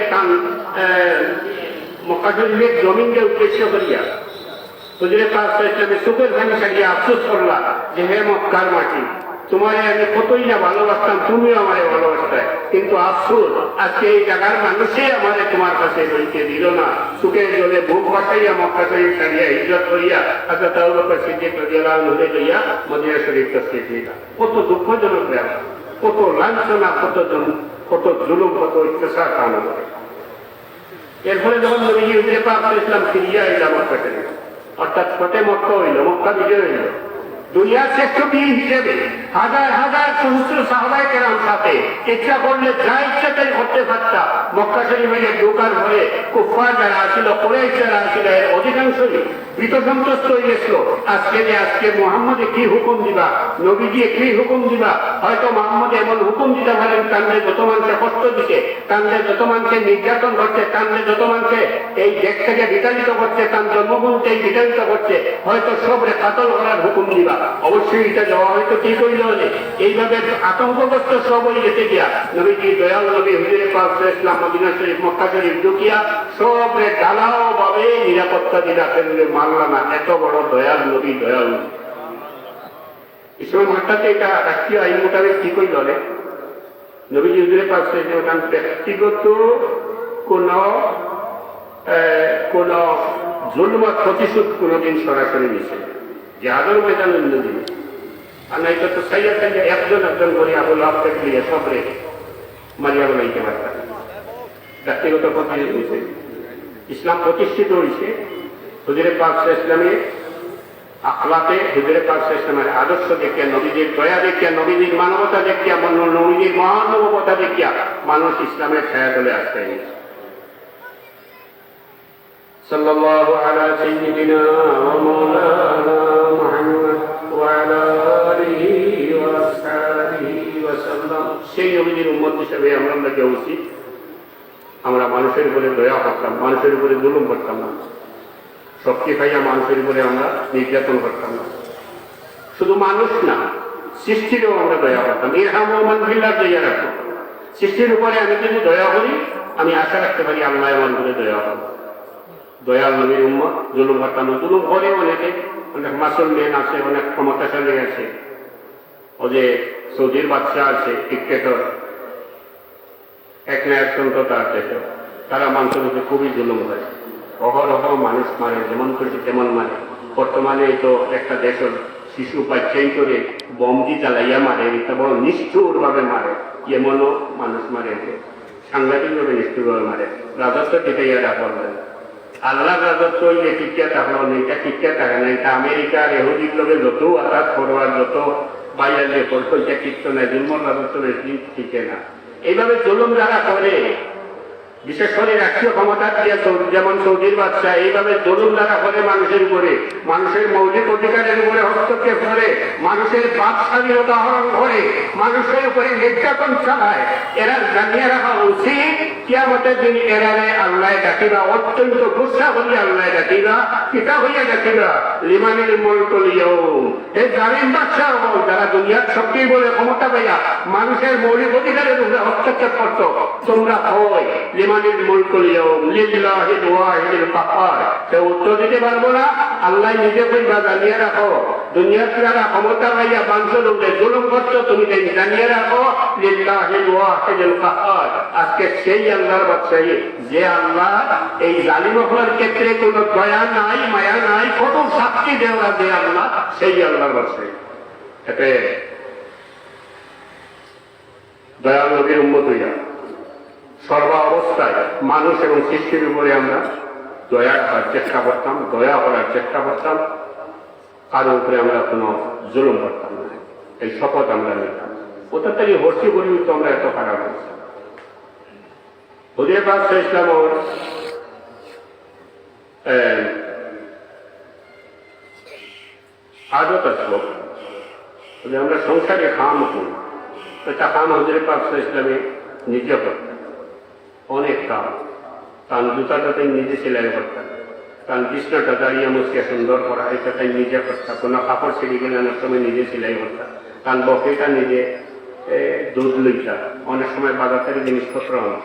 মক্কা শরীফের জমিনকে উদ্দেশ্য করিয়া হুজুরে পাক সাল্লাল্লাহু সুখের বাড়ি ছাড়িয়া আফসোস করলা যে হে মক্কার মাটি, তোমারে আমি কতই না ভালোবাসতাম, তুমিও আমারে ভালোবাসতে, কিন্তু আফসোস আজকে এই জায়গার মানুষই আমারে তোমার কাছে বইতে দিল না। সুখের জলে বুক বাসাইয়া মক্কা শরীফ ছাড়িয়া হিজরত করিয়া হযরত আবু বকর সিদ্দিক রাদিয়াল্লাহু আনহু লইয়া মদিনা শরীফ তশরীফ নিলেন। কত দুঃখজনক ব্যাপার, কত লাঞ্ছনা, কত জুলুম, কত অত্যাচার কানা করে। এরপরে যখন নবীজি হুজুরে পাক ইসলাম ফিরিয়া এলাম মক্কা শরীফ, অর্থাৎ ফতে মক্কা হইল, মক্কা বিজয় হইল, দুনিয়ার শ্রেষ্ঠ বীর হিসেবে হাজার হাজার সহস্র সাহাবায়ে কেরাম সাথে ইচ্ছা করলে যা ইচ্ছা তাই করতে পারতা। মক্কা শরীফে ঢোকার পরে কুফফার যারা আসিল, কুরাইশ যারা আসিল, এর অধিকাংশই ভীত সন্ত্রস্ত হয়ে গেছিল। আজকে মুহাম্মদে কি হুকুম দিবা, নবীজি কি হুকুম দিবা, হয়তো মুহাম্মদ এমন হুকুম দিতে পারেন তাদের যত মানুষকে কষ্ট দিচ্ছে, তাদের যত মানুষকে নির্যাতন করছে, তাদের যত মানুষকে এই দেশ থেকে বিতাড়িত করছে, তার জন্মভূমি থেকে বিতাড়িত করছে, হয়তো সবরে কাতল করার হুকুম দিবা। অবশ্যই এটা দেওয়া হয়তো ঠিক হইল হলে এইভাবে আতঙ্কগ্রস্ত সব হয়ে গেছে গিয়া নবীজি দয়াল নবী হুজুরে পাক সাল্লাল্লাহু মদিনা শরীফ মক্কা শরীফ ঢুকিয়া সবরে ঢালাও ভাবে নিরাপত্তা দিলা, ফেলে মারলা না। এত বড় দয়াল নবী, দয়াল নবী। ইসলাম হাটাতে এটা রাষ্ট্রীয় আইন মোতাবেক ঠিক হইল হলে নবীজি হুজুরে পাক সাল্লাল্লাহু ব্যক্তিগত কোন জুলুমের প্রতিশোধ কোনদিন সরাসরি নিছে জিহাদের ময়দানে নদী, আর নাই তো সাইয়া সাইয়া একজন করে আবু লাহাব থেকে সবরে মারিয়া বলাইতে পারতাম। ব্যক্তিগত প্রতিশোধ হয়েছে, ইসলাম প্রতিষ্ঠিত হয়েছে হুজুরে পাক ইসলামের আখলাকে, হুজুরে পাক ইসলামের আদর্শ দেখিয়া, নবীদের দয়া দেখিয়া, নবীদের মানবতা দেখিয়া, নবীদের মহানুভবতা দেখিয়া মানুষ ইসলামের ছায়া তলে আসতে গেছে। সাল্লাল্লাহু আলা সাইয়্যিদিনা ওয়া মাওলানা মুহাম্মদ ওয়া আলা আলিহি ওয়া আসহাবিহি ওয়া সাল্লাম। সেই নবীর উম্মত হিসেবে আমরা উচিত আমরা মানুষের উপরে দয়া করতাম, মানুষের উপরে জুলুম করতাম না, শক্তি পাইয়া মানুষের উপরে আমরা নির্যাতন করতাম না। শুধু মানুষ না, সৃষ্টিরও আমরা দয়া করতাম। ইরহামু মান ফিল আরদি ইয়ারহামকুম। সৃষ্টির উপরে আমি যদি দয়া করি, আমি আশা রাখতে পারি আল্লাহ আমার উপরে দয়া করবে। দয়াল নবীর উম্মত জুলুম করতাম না। জুলুম করে অনেকে, অনেক মাসুল মেন আছে, অনেক ক্ষমতাশালী আছে, ও যে সৌদির বাচ্চা আছে, ডিক্টেটর, এক না এক সন্ততা আছে, তারা মানুষের উপরে খুবই জুলুম করে, অহরহ মানুষ মারে, যেমন করছে তেমন মারে। বর্তমানে তো একটা দেশের শিশু বাচ্চাই করে বমজি জ্বালাইয়া মারে, এটা বড় নিষ্ঠুর ভাবে মারে, এমনও মানুষ মারে, সাংঘাতিক ভাবে নিষ্ঠুর ভাবে মারে। রাজত্ব টিকাইয়া রাখা যায়, আল্লাহ রাজত্ব টিকিয়া থাকলো না, এটা টিকিয়া থাকে না। এটা আমেরিকার এহুদির লোকের যত আঘাত করবার, যত বাইরে করতো, এটা টিকতো না। জুলমর রাজত্ব বেশি টিকে না। এইভাবে জুলুম যারা করে, বিশেষ করে রাষ্ট্রীয় ক্ষমতা দিয়ে, যেমন সৌদির বাদশা, এইভাবে জুলুম যারা করে মানুষের উপরে, মানুষের মৌলিক অধিকারের উপরে হস্তক্ষেপ করে, মানুষের বাক স্বাধীনতা হরণ করে, মানুষের উপরে নির্যাতন চালায়, এরা জানিয়ে রাখা উচিত কিয়ামতের দিন এরারে আল্লাহ ডাকিবা, অত্যন্ত গুসা হইয়া আল্লাহ ডাকিবা, পিতা হইয়া ডাকিবা, লিমানিল মুলকুল ইয়াউম। এই জালিম বাদশা যারা দুনিয়ার শক্তি বলে ক্ষমতা পাইয়া মানুষের মৌলিক অধিকারের উপরে হস্তক্ষেপ করত, তোমরা হয় লিমানিল মুলকুল ইয়াউম লিল্লাহিল ওয়াহিদিল কাহ্হার। সে উত্তর দিতে পারবো না, আল্লাহ নিজে কইবা, জানিয়ে রাখো দুনিয়ার যারা ক্ষমতা পাইয়া মানুষের উপরে জুলুম করছো, তুমি জানিয়ে রাখো লিল্লাহিল ওয়াহিদিল কাহ্হার। আজকে সেই আল্লাহর বাদশাহী, যে আল্লাহ এই জালিম হওয়ার ক্ষেত্রে কোন দয়া নাই, মায়া নাই, কত শাস্তি দেওয়া, যে আল্লাহ, সেই আল্লাহর বাদশাহী। এতে দয়াল নবীর উম্মত হইয়া সর্ব অবস্থায় মানুষ এবং সৃষ্টির উপরে আমরা দয়া করার চেষ্টা করতাম, দয়া করার চেষ্টা করতাম, কারোর উপরে আমরা কোনো জুলুম করতাম না। এই শপথ আমরা নিতাম। ওটা তাই হর্ষি করি তো আমরা এত খারাপ হয়েছি। হুজুরে পাক ইসলাম আদত আসলো যে আমরা সংসারে খাম করি, এটা কাম হুজুরে পাক ইসলামে নিজে করতেন, অনেক কাম। কারণ জুতাটা তাই নিজে সেলাই করতেন, কারণ বিছনাটা দাঁড়িয়ে মুছিয়ে সুন্দর করা, এটা তাই নিজে করতাম। কোনো কাপড় ছিঁড়ে গেলে অনেক সময় নিজে সেলাই করতাম, কারণ বকেটা নিজে দুধ লইতা, অনেক সময় বাজার থেকে জিনিসপত্র আনা।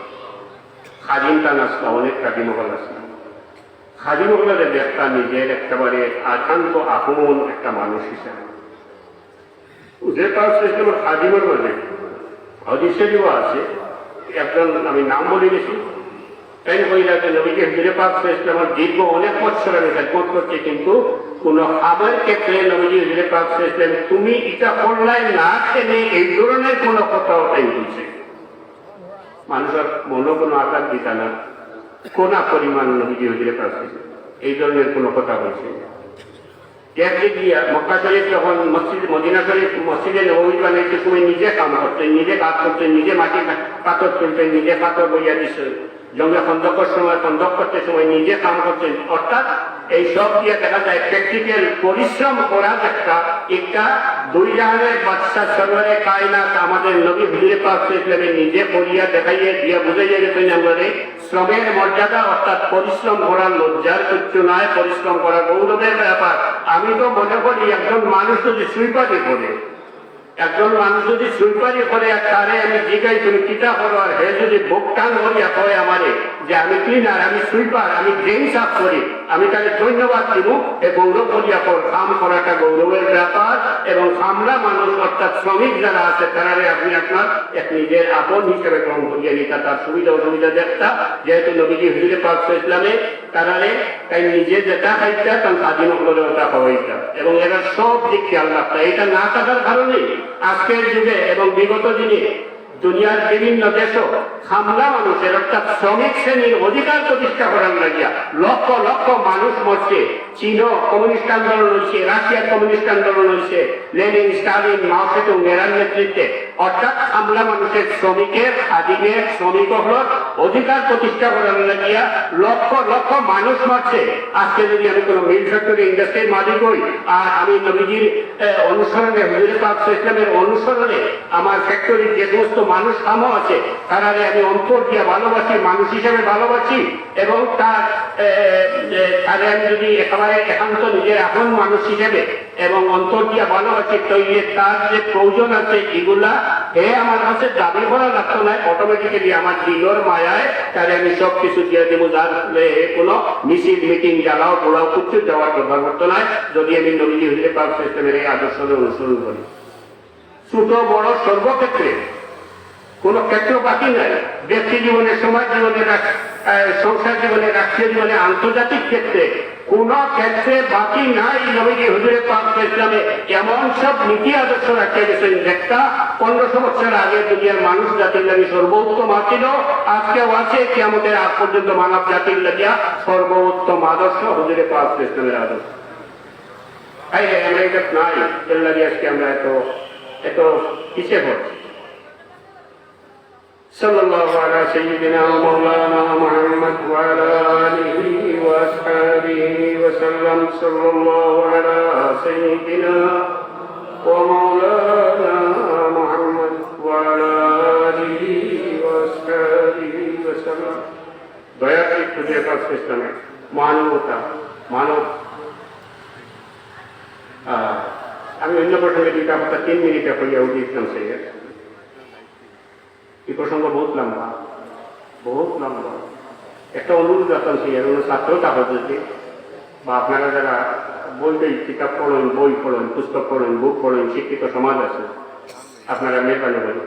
খাদিমটা নাচলা, অনেক খাদিমহল আসলাম, খাদিমহলের দেখতা নিজের একেবারে আকান্ত আপন একটা মানুষ হিসাবে। যে পাক ইসলামের খাদিমের মাঝে হাদিসেও আছে, একজন আমি নাম বলে গেছি, তাই কইলাতে নবীজি হুজুরে পাক ইসলামের দীর্ঘ অনেক বছর আমি খেদমত করছি, কিন্তু কোন খাবার ক্ষেত্রে নবীজি হুজুরে পাক ইসলাম তুমি এটা করলাই না খেলে এই ধরনের কোনো কথাও তাই বলছে। মানুষের মনে কোনো আঘাত দিতা না, কোনা পরিমাণ নবীজি হুজুরে পাক এই ধরনের কোনো কথা বলছে। মক্কা শরীফ যখন মদিনা শরীফ মসজিদে নববী বানাইতে সময় নিজে কাম করতেন, নিজে কাজ করতেন, নিজে মাটি পাথর তুলতেন, নিজে পাথর বইয়া দিচ্ছে, জঙ্গে খন্দকের সময় খন্দক করতে সময় নিজে কাম করতেন। অর্থাৎ এই সব দিয়ে দেখা যায় প্র্যাকটিক্যাল পরিশ্রম করা একটা দুই জাহানের বাদশা সরওয়ারে কায়নাত আমাদের নবী হুজুরে পাক ইসলামে নিজে করিয়া দেখাইয়ে দিয়ে বুঝাইয়া গেছেন আমাদের শ্রমের মর্যাদা, অর্থাৎ পরিশ্রম করার লজ্জার কিচ্ছু নয়, পরিশ্রম করা গৌরবের ব্যাপার। আমি তো মনে করি একজন মানুষ যদি সুইপারি করে, একজন মানুষ যদি সুইপারি করে, আর তারে আমি জিজ্ঞাই তুমি কিতা করো, আর হে যদি ভোগটান করিয়া কয় আমারে যে আমি ক্লিনার, আমি সুইপার, আমি ড্রেন সাফ করি, আমি তাকে ধন্যবাদ দিব। এ গৌরব করিয়া কর, কাম করাটা গৌরবের ব্যাপার। এবং কামলা মানুষ অর্থাৎ শ্রমিক যারা আছে তারারে আপনি আপনার এক নিজের আপন হিসেবে গ্রহণ করিয়া নিতা, তার সুবিধা অসুবিধা দেখতা। যেহেতু নবীজি হুজুরে পাক ইসলামে তারারে তাই নিজে যেটা খাইতা তার স্বাধীন করে ওটা খাওয়াইতা, এবং এরা সব দিক খেয়াল রাখতা। এটা না থাকার কারণে আজকের যুগে এবং বিগত দিনে দুনিয়ার বিভিন্ন দেশও খামলা মানুষের অর্থাৎ শ্রমিক শ্রেণীর অধিকার প্রতিষ্ঠা করার লাগিয়া লক্ষ লক্ষ মানুষ মরছে। চীনও কমিউনিস্ট আন্দোলন হয়েছে, রাশিয়ার কমিউনিস্ট আন্দোলন হয়েছে, লেনিন, স্টালিন, মাও সেতুং এরার নেতৃত্বে অর্থাৎ আমলা মানুষের শ্রমিকের খাদিমের শ্রমিক হল অধিকার প্রতিষ্ঠা করার লাগিয়া লক্ষ লক্ষ মানুষ মারছে। আজকে যদি আমি কোনো মিল ফ্যাক্টরি ইন্ডাস্ট্রির মালিক হই আর আমি নবীজির অনুসরণে হুজুর পাক ইসলামের অনুসরণে আমার ফ্যাক্টরির যে সমস্ত মানুষ কামও আছে তারারে আমি অন্তর দিয়ে ভালোবাসি, মানুষ হিসেবে ভালোবাসি এবং তারে আমি যদি একেবারে একান্ত নিজের আপন মানুষ হিসেবে এবং অন্তর দিয়ে ভালোবাসি তৈরি তার যে প্রয়োজন আছে এগুলা আমার কাছে দাবি করা লাগতো না, অটোমেটিক্যালি আমার দিলর মায়ায় তারে আমি সব কিছু দিয়ে দেবো, যার কোনো মিছিল মিটিং জ্বালাও পোড়াও কিছু দেওয়ার দরকার করতো না যদি আমি নবীজি হুজুর পাক সিস্টেমের এই আদর্শ অনুসরণ করি। ছোট বড় সর্বক্ষেত্রে কোনো ক্ষেত্র বাকি নাই, ব্যক্তি জীবনে, সমাজ জীবনে, সংসার জীবনে, রাষ্ট্রীয় জীবনে, আন্তর্জাতিক ক্ষেত্রে কোন ক্ষেত্রে বাকি নাই। নবীজি হুজুরে পাক ইসলামে এমন সব নীতি আদর্শ রাখতে গেছেন যেটা 1500 বছর আগে দুনিয়ার মানুষ জাতির লাগি সর্বোত্তম আছিল, আজকেও আছে, কিয়ামতের আগ পর্যন্ত মানব জাতির লাগিয়া সর্বোত্তম আদর্শ হুজুরে পাক ইসলামের আদর্শ। আমরা এটা নাই, এর লাগে আজকে আমরা এত পিছিয়ে পড়ছি। صلى الله على سيدنا ومولانا محمد وعلى آله وأصحابه وسلم. صلى الله على سيدنا ومولانا محمد وعلى آله وأصحابه وسلم. দয়া করে পাক ইসলামে মানবতা মানব। আমি অন্য প্রসঙ্গে 2 মিনিটে হইয়া উঠিয়েছিলাম। সেই এই প্রসঙ্গ বহুত লম্বা। একটা অনুরোধ রাখতাম সেই ছাত্রতা হচ্ছে বা আপনারা যারা বলতে কিতাব পড়েন, বই পড়েন, পুস্তক পড়েন, বুক পড়েন, শিক্ষিত সমাজ আছে, আপনারা মেহরবানি করেন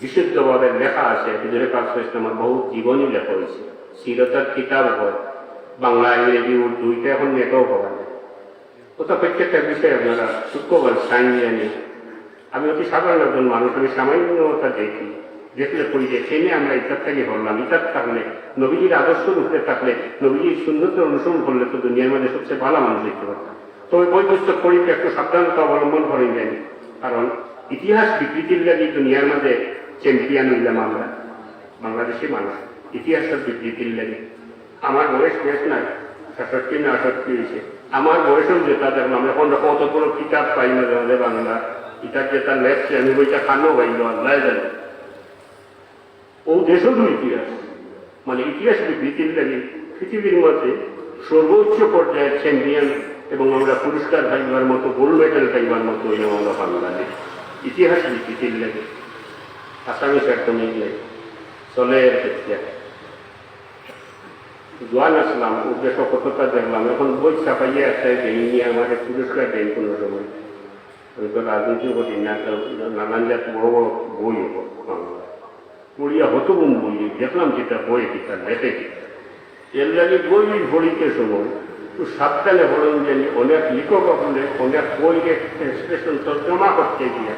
বিশুদ্ধভাবে লেখা আছে হুজুরে পাক ইসলামের বহু জীবনী লেখা হয়েছে, সিরতার কিতাব হয়, বাংলা, ইংরেজি, উর্দু, এটা এখন নেটেও পাওয়া যায়। কোথাও প্রত্যেকটা বিষয়ে আপনারা সূক্ষ্মভাবে সাইন জানি। আমি অতি সাধারণ একজন মানুষ, আমি সামান্যতা দেখি, দেখলে পড়ি যে ট্রেনে আমরা ইতার থেকে হলাম। ইতার থাকলে নবীজির আদর্শ রূপে থাকলে, নবীজির সুন্নতের অনুসরণ করলে তো দুনিয়ার মধ্যে সবচেয়ে ভালো মানুষ দেখতে পারতাম। তবে বই পুস্তক পড়িতে একটু সাবধানতা অবলম্বন করেন জানি, কারণ ইতিহাস বিকৃতির লাগে দুনিয়ার মধ্যে চ্যাম্পিয়ন হইলাম আমরা বাংলাদেশি মানুষ, ইতিহাসের বিকৃতির লাগে। আমার বয়স বেশ নাই, 67 না 68 হয়েছে। আমার বয়সেও যেটা দেখলাম এখন কতগুলো কিতাব পাই না আমাদের বাংলা, ইটার যেটা লেখছে আমি বইটা খানো পাইল আল্লাহ জানি। ও দেশেরও ইতিহাস, মানে ইতিহাস বিকৃতির লাগে পৃথিবীর মধ্যে সর্বোচ্চ পর্যায়ের চ্যাম্পিয়ন এবং আমরা পুরস্কার পাইবার মতো, গোল্ড মেডেল পাইবার মতো হইলাম আমরা বাংলাদেশ। ইতিহাস বিকৃতির লাগে আসামি একদমই লাগে চলে ক্ষেত্রে জোয়ান আসলাম, উদ্দেশ্য কতটা দেখলাম। এখন বই ছাপাইয়ে আছে যে ইনি আমাদের পুরস্কার দেন কোনো সময়। আমি তো রাজনীতি করি না, নানান জাত বড় বড় বই হবো বাংলা পড়িয়া হতো বই দেখলাম যেটা বই কিতাব লেখে কিতাব এর লাগে বই ভরিতে সময় একটু সাবধানে হলেন জানি। অনেক লেখক হলে অনেক বই এক্সপ্রেশন তর্জমা করতে গিয়ে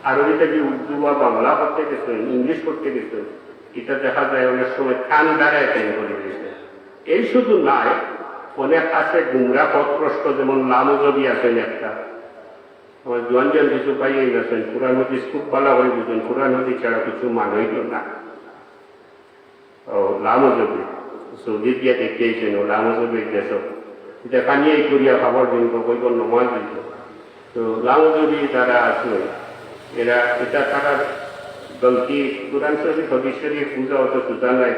আরবিটা কি উর্দু বা বাংলা করতে গেছেন, ইংলিশ করতে গেছেন, এটা দেখা যায় অনেক সময় কান দাঁড়ায় কেন করে দিয়েছে। এই শুধু নাই, অনেক আছে গুমরা পথপ্রষ্ট, যেমন লামজবি আছেন একটা, আমার জোয়ানজন কিছু পাইয়ে গেছেন, কোরআন হাদিস খুব ভালো হয়ে বুঝেন, কোরআন হাদিস ছাড়া কিছু মানইল না। ও লামজবি সৌদি দিয়া দেখিয়েছেন, ও লামজবির দেশ দেখা নিয়েই করিয়া খাবার দিন কইব নমাজ দিত। তো লামজবি যারা আসলো এরা এটা তারা গলতি কোরআন শরীফ হাদিস শরীফ পূজা অত সুতা নাই,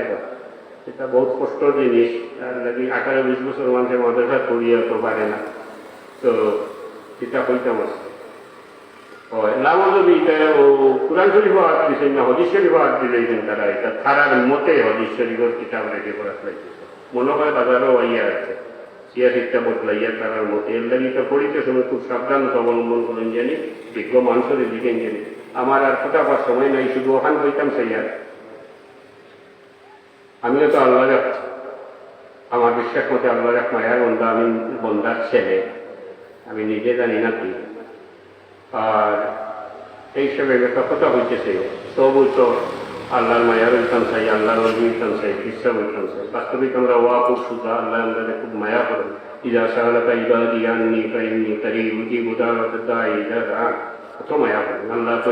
এটা বহুত কষ্ট জিনিস। তার লাগে 18-20 বছর মানুষের মাদ্রাসা করিয়া তো পারে না, তো এটা হইতাম আছে লামজবি ও কোরআন শরীফ হাত দিচ্ছেন না, হদিস শরীফ হাত দিলেছেন তারা। এটা তারার মতে হদিস শরীফের কিতাব রেখে করা লাগতেছে, মনে হয় বাজারও আইয়া আছে সিয়া শিক্ষা বদলাইয়া তারার মতে। এর লাগে এটা পড়িতে সময় খুব সাবধানতা অবলম্বন করেন জানি, বিজ্ঞ মানুষের দিকেন জানি। আমার আর কথা পাওয়ার সময় নাই, শুধু ওখান হইতাম সেই আর আমিও তো আল্লাহ আমার বিশ্বাস মতে আল্লাহ এক মায়ার বন্ধা, আমি বন্ধার ছেলে, আমি নিজে জানি না কি। আর এই হিসেবে একটা কথা হইতেছে তবু তো আল্লাহর মায়ার হইতাম চাই, আল্লাহর অলি হইতাম চাই, বিশ্বাস হইতাম চাই। বাস্তবিক আমরা ওয়া খুব সুধা, আল্লাহ আমাদের খুব মায়া করেন। ইদা সাহালাকা ইবাদি আন্নি ফাইন্নি কারীব উজিবু দাওয়াতাদ দাঈ ইযা দাআন, কত মায়া করেন। আল্লাহ তো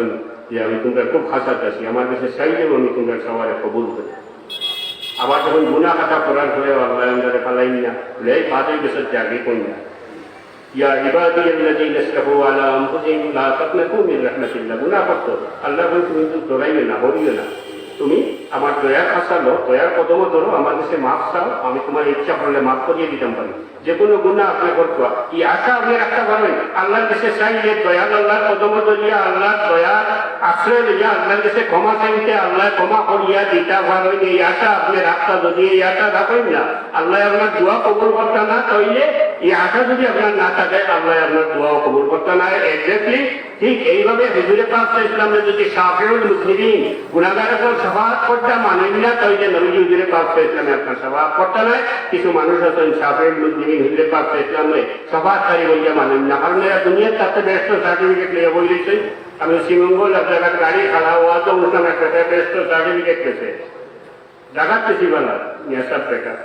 যে আমি তোমার খুব খাসাত আছি, আমার কাছে চাইলেও আমি তোমার সবারে কবুল করি। আবার যখন গুনাহ খাতা করার পরে আল্লাহ আমাদের পালাই না, লেই বাদে গেছে জাগে কই না। ইয়া ইবাদিয়াল্লাযীনা আসরাফু আলা আনফুসিহিম লা তাকনাতু মিন রাহমাতিল্লাহ। গুনাহ করতো, আল্লাহ বলেন তুমি ডরাইবে না, হরিও না, তুমি আমার দয়ার খাসা লো, দয়ার কদম ধরো, আমার কাছে মাফ চাও, আমি তোমার ইচ্ছা করলে মাফ করিয়ে দিতাম পারি। যে কোনো গুনাহ আপনি করতো, এই আশা আপনি রাখতে পারবেন আল্লাহর কাছে চাইলে দয়াল আল্লাহর কদম ধরিয়া আল্লাহ দয়ার আশ্রয় লইয়া আল্লাহর কাছে ক্ষমা চাইতে আল্লাহ ক্ষমা করিয়া দিতা পারেন। এই আশা আপনি রাখতা, যদি এই আশা রাখেন না আল্লাহ আপনার দোয়া কবুল করতে না, তাইলে এই আশা যদি আপনার না থাকে আল্লাহ আপনার দোয়াও কবুল করতে না। এক্স্যাক্টলি ঠিক এইভাবে হুজুরে পাক ইসলামে যদি শাফিউল মুজনিবিন গুনাহগারের উপর শাফাআত করতে মানেন না, তাইলে নবী হুজুরে পাক ইসলামে আপনার শাফাআত করতে নাই। কিছু মানুষ আছেন শাফিউল মুজনিবিন হুজুরে পাক ইসলামে শাফাআতকারী বইয়া মানেন না, কারণ এরা দুনিয়ার তাতে ব্যস্ত সার্টিফিকেট লিয়ে বই দিয়েছে। আমি শ্রীমঙ্গল আপনার গাড়ি খালা হওয়া তো অনুষ্ঠান একটা ব্যস্ত সার্টিফিকেট পেয়েছে জাগাত পেছি বলা নিয়ে সব বেকার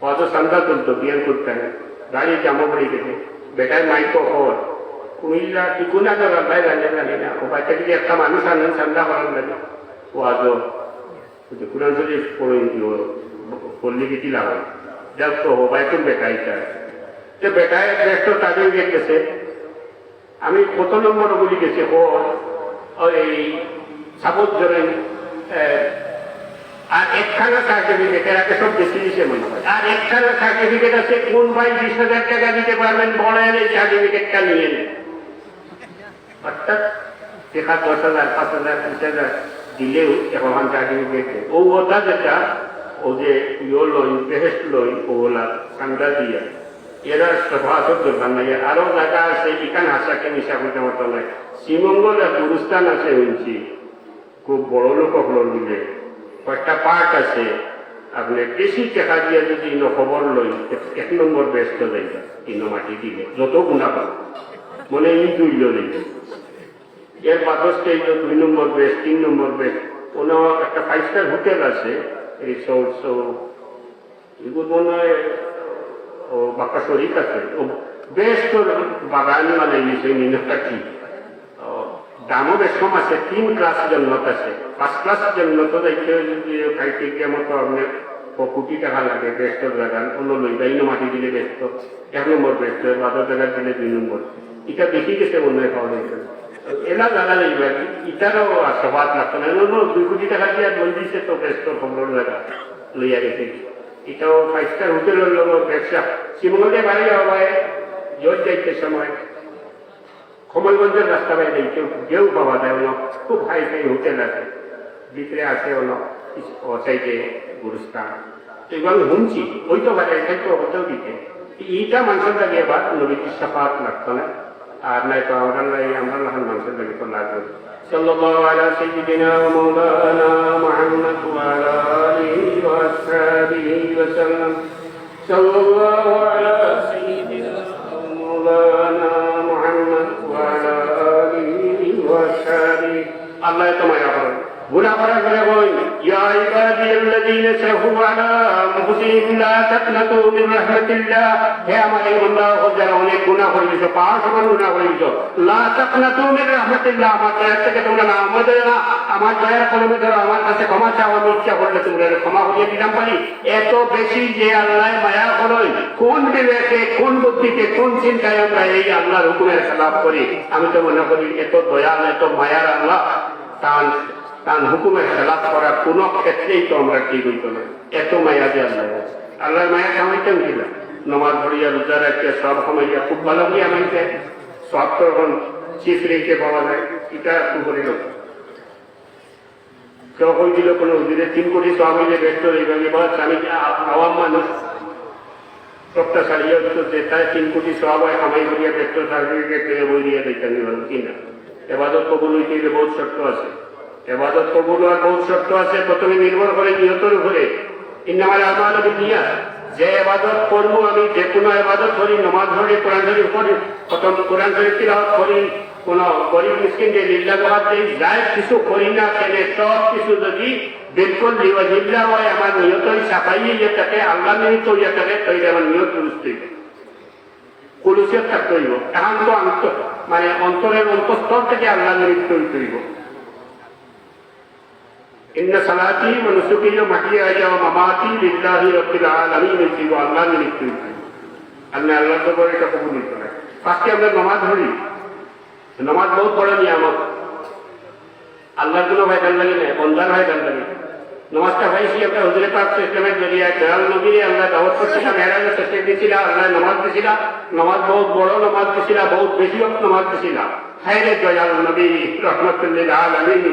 অত সন্ধ্যা তুলতো বিয়ান করতে গাড়ি জামা পড়ে গেছে বেটায় মাইকো খবর কুমিল্লা টিকুনা তো রান্নাই রান্না জানি না, ও বাচ্চা যদি একটা মানুষ আনেন সন্ধ্যা করার লাগে ও আজও কুরান শরীফ পড়লে কি লাভ হয়, যাক তো ও বাইকুর বেটাই চায় যে বেটায় ব্যস্ত সার্টিফিকেট গেছে। আমি কত নম্বর বলি গেছে এই সাপোজ ধরেন আর একখানা সার্টিফিকেট এর আগে সব বেশি দিছে মনে হয়, আর একখানা সার্টিফিকেট আছে কোন ভাই 20,000 টাকা দিতে পারবেন বলেন এই সার্টিফিকেটটা নিয়ে নেন। অর্থাৎ 10,000, 5,000, 20,000 দিলেও এখন সার্টিফিকেট ও ওটা যেটা ও যে ইয়ে লই টেস্ট লই ওগুলা সান্দা দিয়া এরা সভাসদ দরকার নাই। আরো জায়গা আছে এখানে হাসাকে মিশা করতে মতো নাই। শ্রীমঙ্গল আর গুরুস্থান আছে শুনছি, খুব বড় লোক হলো মিলে কয়েকটা পার্ট আছে। আপনি বেশি টাকা দিয়ে যদি খবর লই 1 নম্বর ব্যস্ত যাইবা ইনো মাটি দিলে যত গুণা পাবো মনে এই দুইল দিলে এর বাদস্তে 2 নম্বর বেস্ট 3 নম্বর বেস্ট। কোনো একটা 5 স্টার হোটেল আছে রিসোর্ট এগুলো মনে হয় ও বাঁকা শরীর আছে ও বেশ তোর বাগান মানে নিনকাঠি দামও বেশ কম আছে। 3 ক্লাস জন্মত আছে, 1st ক্লাস জন্মত দেখতে যদি খাইতে গিয়ে মতো আপনার 1 কোটি টাকা লাগে বেস্টর জায়গা অন্য লইবা ইনো মাটি দিলে ব্যস্ত 1 নম্বর ব্যস্ত, বাজার জায়গা দিলে 2 নম্বর। এটা বেশি গেছে মনে হয় পাওয়া যাইছে এলা জায়গা লাগবে ইটারও সবাদ লাগতো না। 2 কোটি টাকা দিয়ে বল দিছে তো ব্যস্ত খবর জায়গা লইয়া গেছে। এটাও 5 স্টার হোটেলের লোক ব্যবসা। শ্রীমঙ্গলে বাড়ি হওয়ায় জোর যাইতে সময় কমলগঞ্জের রাস্তা বাইরে কেউ পাওয়া যায় না, খুব হাই ফাই হোটেল আছে ভিতরে আছে সাইডে গুরুস্থান এগুলো শুনছি ওই তো বাড়ি তো হোটেল দিতে এইটা মানুষের লাগে এবার নবীর সাফাত লাগতো না। আর নাই তো আমরা মানুষের লাগে তো লাগবে। সাল্লাল্লাহু আলা সাইয়্যিদিনা ওয়া মাওলানা মুহাম্মদ ওয়া আলা আলিহি ওয়া আসহাবিহি ওয়া সাল্লাম। সাল্লাল্লাহু আলা সাইয়্যিদিনা ওয়া মাওলানা মুহাম্মদ ওয়া আলা আলিহি ওয়া আসহাবিহি। আল্লাহ তোমায় রাখুন গুনাহ করার পরে বল ইয়া ইবাদিয়াল্লাযীনা আসরাফু আলা আনফুসিহিম লা তাকনাতু মিন রাহমাতিল্লাহ। হে আমার এই বান্দা যারা অনেক গুনাহ করেছো, পাঁচ সমান গুনাহ করেছো, লা তাকনাতু মিন রাহমাতিল্লাহ, আমার দয়া থেকে তোমরা না আমাদের না আমার দয়ার কলমে ধরো, আমার কাছে ক্ষমা চাও, আমি ইচ্ছা করলে তোমরা ক্ষমা করিয়ে দিতাম পারি। এত বেশি যে আল্লাহ মায়া করেন, কোন বিবেকে কোন বুদ্ধিতে কোন চিন্তায় আমরা এই আল্লাহর হুকুমের খেলাফ করি। আমি তো মনে করি এত দয়াল এত মায়ার আল্লাহ তার হুকুমের খেলাফ করার কোন ক্ষেত্রেই তো আমরা ঠিক হইত না। এত মায়া যে আল্লাহর মায়া কামাইতেন কিনা নমাজ ধরিয়া রোজা রাখতে সব কামাইয়া খুব ভালো গিয়ে আমাইতে সব তো এখন চিফ রেখে পাওয়া যায়। এটা করিল কেউ কই দিল কোনো হুজুরে 3 কোটি সব হইলে ব্যস্ত এইভাবে বা আমি আওয়াম মানুষ সবটা সারিয়ে যে তাই 3 কোটি সব হয় কামাই করিয়া ব্যস্ত সার্টিফিকেট বই দিয়ে দেখতে কিনা। এবাদত কবুল হইতে গেলে বহুত শর্ত আছে, এবাদত কবুল হওয়ার বহুত শর্ত আছে। প্রথমে নির্ভর করে নিয়তের উপরে। ইন্নামাল আমালু বিন্নিয়াত, যে এবাদত করবো আমি যে কোনো এবাদত করি, নামাজ ধরি, কোরআন শরীফ পড়ি, প্রথম কোরআন শরীফ তিলাওয়াত করি, কোন গরিব মিসকিনকে লিল্লাহ বাদ দেই, যাই কিছু করি না কেন সব কিছু যদি বিলকুল লিওয়াজিল্লাহ হয়, আমার নিয়তই সাফাই ইয়ে থাকে, আল্লাহ নিয়ত ইয়ে থাকে, তাইলে আমার নিয়ত দুরুস্ত হইবে, কুলুসিয়ত থাকতে হইব। এখন তো মানে অন্তরের অন্তঃস্থল থেকে আল্লাহ নিয়ত হইতে হইব। ইন্না সালাতি ওয়া নুসুকি ওয়া মাহইয়ায়া ওয়া মামাতি লিল্লাহি রাব্বিল আলামিন। এই আল্লাহ নিমিত্ত আল্লাহ আল্লাহ তো বলে এটা কবুল করে। ফার্স্টে আমরা নামাজ পড়ি, নামাজ বহুত বড় নিয়ামত, আল্লাহর কোনো ভাইদান লাগে না, বন্দার ভাইদান লাগে। নামাজটা পাইছি আমরা হুজুরে পাক ইসলামের জরিয়ায় দয়াল নবীরে আল্লাহ দাওয়াত করছিলাম, মেরাজে তশরিফ দিছিলা, আল্লাহ নামাজ দিছিলা, নামাজ বহুত বড় নামাজ দিছিলা, বহুত বেশি ওয়াক্ত নামাজ দিছিলা। খায়রে দয়াল নবী রহমাতুল্লিল আলামিন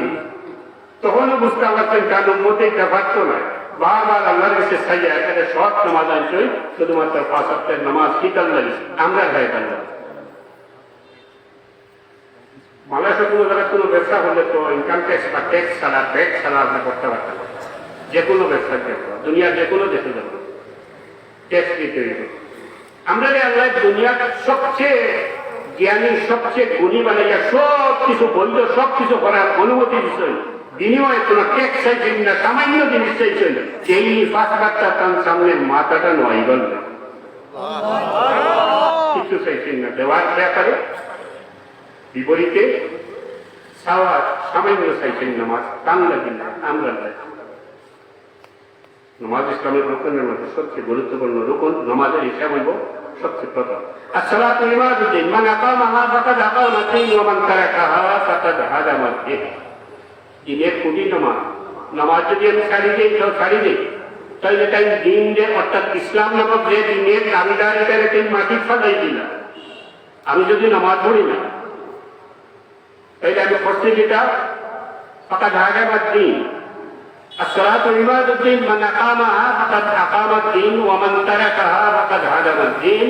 তখনও বুঝতে পারছেন কার উম্মতে এটা পারত না। বারবার আল্লাহর কাছে চাইয়া এখানে সব নামাজ আনছই, শুধুমাত্র 5 ওয়াক্তের নামাজ কি কাল্লাই আমরা গায়ে কাল্লাই। বাংলাদেশে কোনো জায়গায় কোনো ব্যবসা করলে তো ইনকাম ট্যাক্স বা ট্যাক্স ছাড়া ট্যাক্স ছাড়া আপনি করতে পারতেন, যে কোনো ব্যবসা ক্ষেত্রে দুনিয়ার যে কোনো দেশে যাবো ট্যাক্স দিতে হইবে। আমরা আল্লাহ দুনিয়ার সবচেয়ে জ্ঞানী সবচেয়ে গুণী বানাইয়া সব কিছু বলল, সব কিছু করার অনুমতি দিচ্ছেন, বিনিময়ে কোনো ট্যাক্স চাইছেন না, সামান্য জিনিস চাইছেন। এই 5 বারটা তার সামনে মাথাটা নয় গল না, কিছু চাইছেন না দেওয়ার ব্যাপারে। বিপরীতে সামান্য চাইছেন নামাজ, কান লাগি না আমরা। নামাজ ইসলামের রুকনের মধ্যে সবচেয়ে গুরুত্বপূর্ণ রুকন, নামাজের হিসাব হইব সবচেয়ে প্রথম। আসসালাতু ইমাদুদ্দিন, মান আকামাহা ফাকাদ আকামাদ্দিন ওয়া মান তারাকাহা ফাকাদ হাদামাদ্দিন। দিনের খুঁটি নামাজ, নামাজ যদি আমি ছাড়ি দিই তো ছাড়ি দিই, তাহলে তাই দিন যে অর্থাৎ ইসলাম নামক যে দিনের দাবিদার এটার একটি মাটি ফালাই দিলাম। আমি যদি নামাজ পড়ি না তাইলে আমি করছি যেটা ফাকাদ হাদামাদ্দিন। الصلاة عماد الدين من أقامها فقد أقام الدين ومن تركها فقد هدم الدين।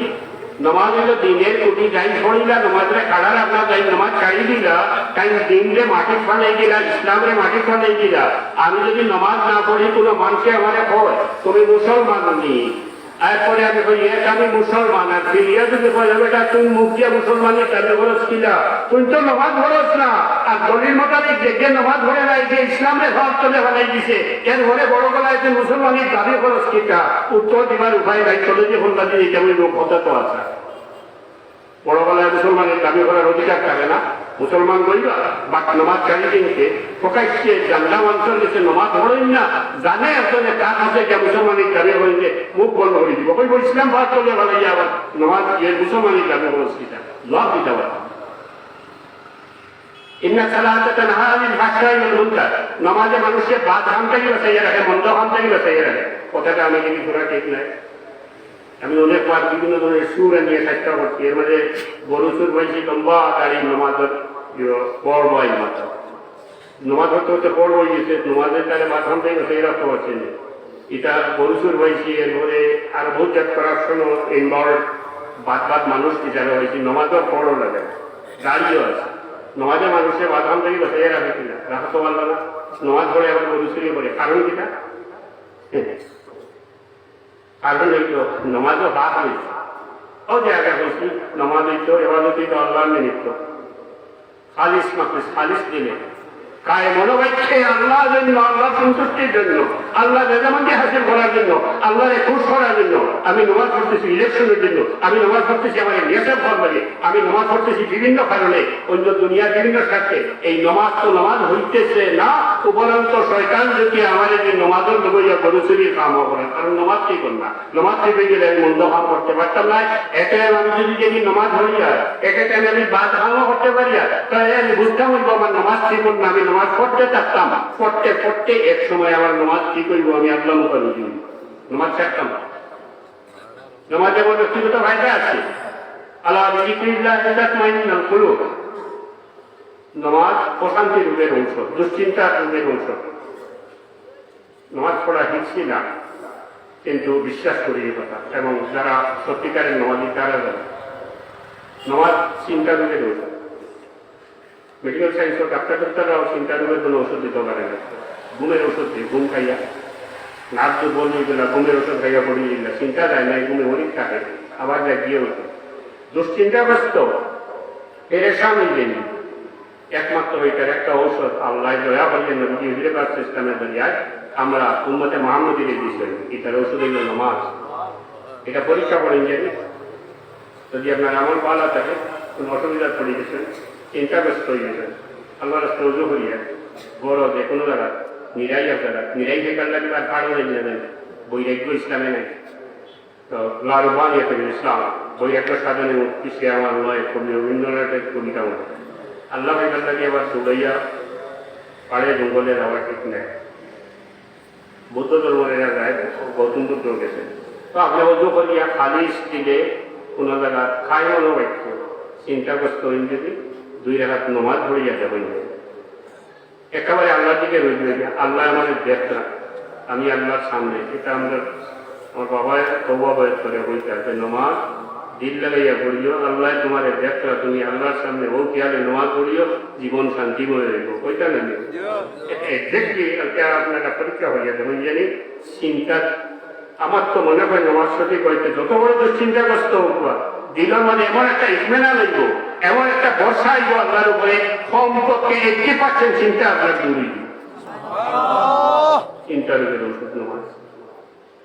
नमाज হলো দিনের কুটি, যাই পড়িলা নমাজরে কাড়া রাখলা, যাই নমাজ ছাড়ি দিলা, তাই দিনরে মাটি ফালাই দিলা, ইসলামরে মাটি ফালাই দিলা। আমি যদি নমাজ না পড়ি কোনো মানুষে আমারে কয় তুমি মুসলমান নি, এরপরে আমি কই আমি মুসলমান, আর ফিরিয়া যদি কয় বেটা তুমি মুখ দিয়া মুসলমানের দাবি করছ কিলা, তুই তো নমাজ ধরস না। আর দলিল মোতাবেক যে নমাজ ধরে নাই যে ইসলামে সব চলে ফেলাই দিছে, এর ঘরে বড় গলায় যে মুসলমানের দাবি করস কিটা, উত্তর দিবার উপায় নাই। চলে যে ফোন বাজি এটা আমি কথা তো আছে, বড় গলায় মুসলমানের দাবি করার অধিকার থাকে না। মুসলমান কইবা বাট নমাজ ছাড়ি দিনকে প্রকাশ্যে জানলা অঞ্চল গেছে নমাজ পড়েন না, জানে একজনে কাজ আছে যে মুসলমানের দাবি হইলে মুখ বন্ধ করে দিব, কইব ইসলাম ভাগ চলে ভালো আবার নমাজ মুসলমানের দাবি করস কিটা, জবাব দিতে পারে। ইন্না সালাতা তানহা আনিল ফাহশাই ওয়াল মুনকার, নামাজে মানুষকে বাদ হাম থেকে বাঁচাইয়া রাখে, মন্দ হাম থেকে বাঁচাইয়া রাখে। কথাটা আমি যদি পুরা ঠিক নাই, আমি অনেকবার বিভিন্ন ধরনের সুর নিয়ে চেষ্টা করছি। এর মধ্যে গরু সুর বলছি লম্বা গাড়ি নমাজের বড় বই মাত্র নমাজ হতে হতে বড় হয়ে গেছে, নমাজের তাহলে মাধ্যম থেকে সেই রাখতে পারছি না। এটা গরু সুর বলছি, এরপরে আর বহুত জাত করার সময় এই বড় বাদ মানুষ যারা হয়েছে নমাজও বড় লাগে, গাড়িও আছে। নমাজে মানুষের বাধাম থেকে বাঁচাইয়া রাখে কিনা, রাখা তো পারল না, নমাজ পড়ে আবার গরু চুরি করে। কারণ কিনা, কারণ হইল নমাজও বাদ হয়েছে। ও যে আগে বলছি নমাজ হইত এবাদতই তো আল্লাহর নিমিত্ত, খালিস মাকলিস খালিস দিলে কায়ে মনোবাক্যে আল্লাহর জন্য, আল্লাহ সন্তুষ্টির জন্য, আল্লাহ রেজামন্দি হাসিল করার জন্য, আল্লাহরে খুশ করার জন্য আমি নামাজ পড়তেছি। ইলেকশনের জন্য আমি নামাজ পড়তেছি, আমার নেশার ফল লাগে, আমি নামাজ পড়তেছি বিভিন্ন কারণে, অন্য দুনিয়ার বিভিন্ন স্বার্থে। এই নামাজ তো নামাজ হইতেছে না, উপরন্ত শয়তান যদি আমার যে নামাজের লোকইয়া গরুচুরির কাম করেন। কারণ নামাজ কি করনা, নামাজ থেকে গেলে আমি মন্দ কাম করতে পারতাম না। একে আমি যদি যদি নামাজ হইয়া একে টাইমে আমি বাদ ভাঙও করতে পারিয়া, তাহলে আমি বুঝতাম হইব আমার নামাজ ঠিক না, আমি নামাজ পড়তে থাকতাম, পড়তে পড়তে এক সময় আমার নামাজ কি করবো, আমি আল্লাহ মোকাবিল নামাজ ছাড়তাম। নামাজের মধ্যে ব্যক্তিগত ফায়দা আছে। আল্লাহ নামাজ প্রশান্তি রূপের অংশ, দুশ্চিন্তার রূপের অংশ। নামাজ পড়া হিচ্ছি না, কিন্তু বিশ্বাস করি এই কথা, এবং যারা সত্যিকারের নামাজি তারা জানে নামাজ চিন্তা রূপের অংশ। মেডিকেল সায়েন্সের ডাক্তাররাও চিন্তা রোগের কোনো ওষুধ দিতে পারে না, ঘুমের ওষুধ দিয়ে ঘুম খাইয়া নাচ তো বলি না, ঘুমের ওষুধ খাইয়া পড়িয়ে না, চিন্তা দেয় না, ঘুমে হরিক থাকে, আবার যা গিয়ে ওঠে দুশ্চিন্তাগ্রস্ত পেরেশান হয়ে যায়নি। একমাত্র এটার একটা ঔষধ আল্লাহ দয়া করলেন নবী হুজুরে পাক ইসলামের দরিয়ায় আমরা উম্মতে মুহাম্মদীর দিয়েছেন, এটার ওষুধ হইল নামাজ। এটা পরীক্ষা করেন যে যদি আপনার আমল ভালো থাকে, কোনো অসুবিধা পড়ে গেছেন, চিন্তাগ্রস্ত হয়ে গেছেন, আল্লাহ রাস্তা উজু হইয়া বড় যে কোনো জায়গায় নিরাই আপনারা নিরাই বেকার লাগবে আর ভাড়ো হয়ে যাবেন বৈরাগ্য ইসলামে নাই তো লারবান ইসলাম বৈরাগ্য সাধনে মুক্তি সে আমার নয় কবি রবীন্দ্রনাথের কবিতা মতো আল্লাহ বেকার লাগে আবার দৌড়াইয়া পাড়ে জঙ্গলে যাওয়া ঠিক নেয় বৌদ্ধ ধর্মেরা যায় গৌতম বুদ্ধ গেছে তো আপনি অজু করিয়া খালি স্টিলে কোনো জায়গা খাই মনো বাক্য চিন্তাগ্রস্ত হইন যদি 2 রাকাত নমাজ পড়িয়া যাবেন একেবারে আল্লাহর দিকে রইবে আল্লাহ আমাদের দেখতা আমি আল্লাহর সামনে এটা আমরা আমার বাবা তওবা বয়স করে বলতে আছে নমাজ দিল লাগাইয়া পড়িও আল্লাহ তোমার দেখতা তুমি আল্লাহর সামনে ও খেয়ালে নমাজ পড়িও জীবন শান্তি বলে রইব ওইটা না এক্স্যাক্টলি আপনার একটা পরীক্ষা হইয়া যেমন জানি চিন্তা আমার তো মনে হয় নমাজ সঠিক হইতে যত বড় দুশ্চিন্তাগ্রস্ত হোক দিলের মানে এমন একটা ইসমেনা লইব এমন একটা বর্ষা আইব আল্লাহর উপরে কমপক্ষে 80% চিন্তা আপনার দূরে চিন্তার উপরে ওষুধ নমাজ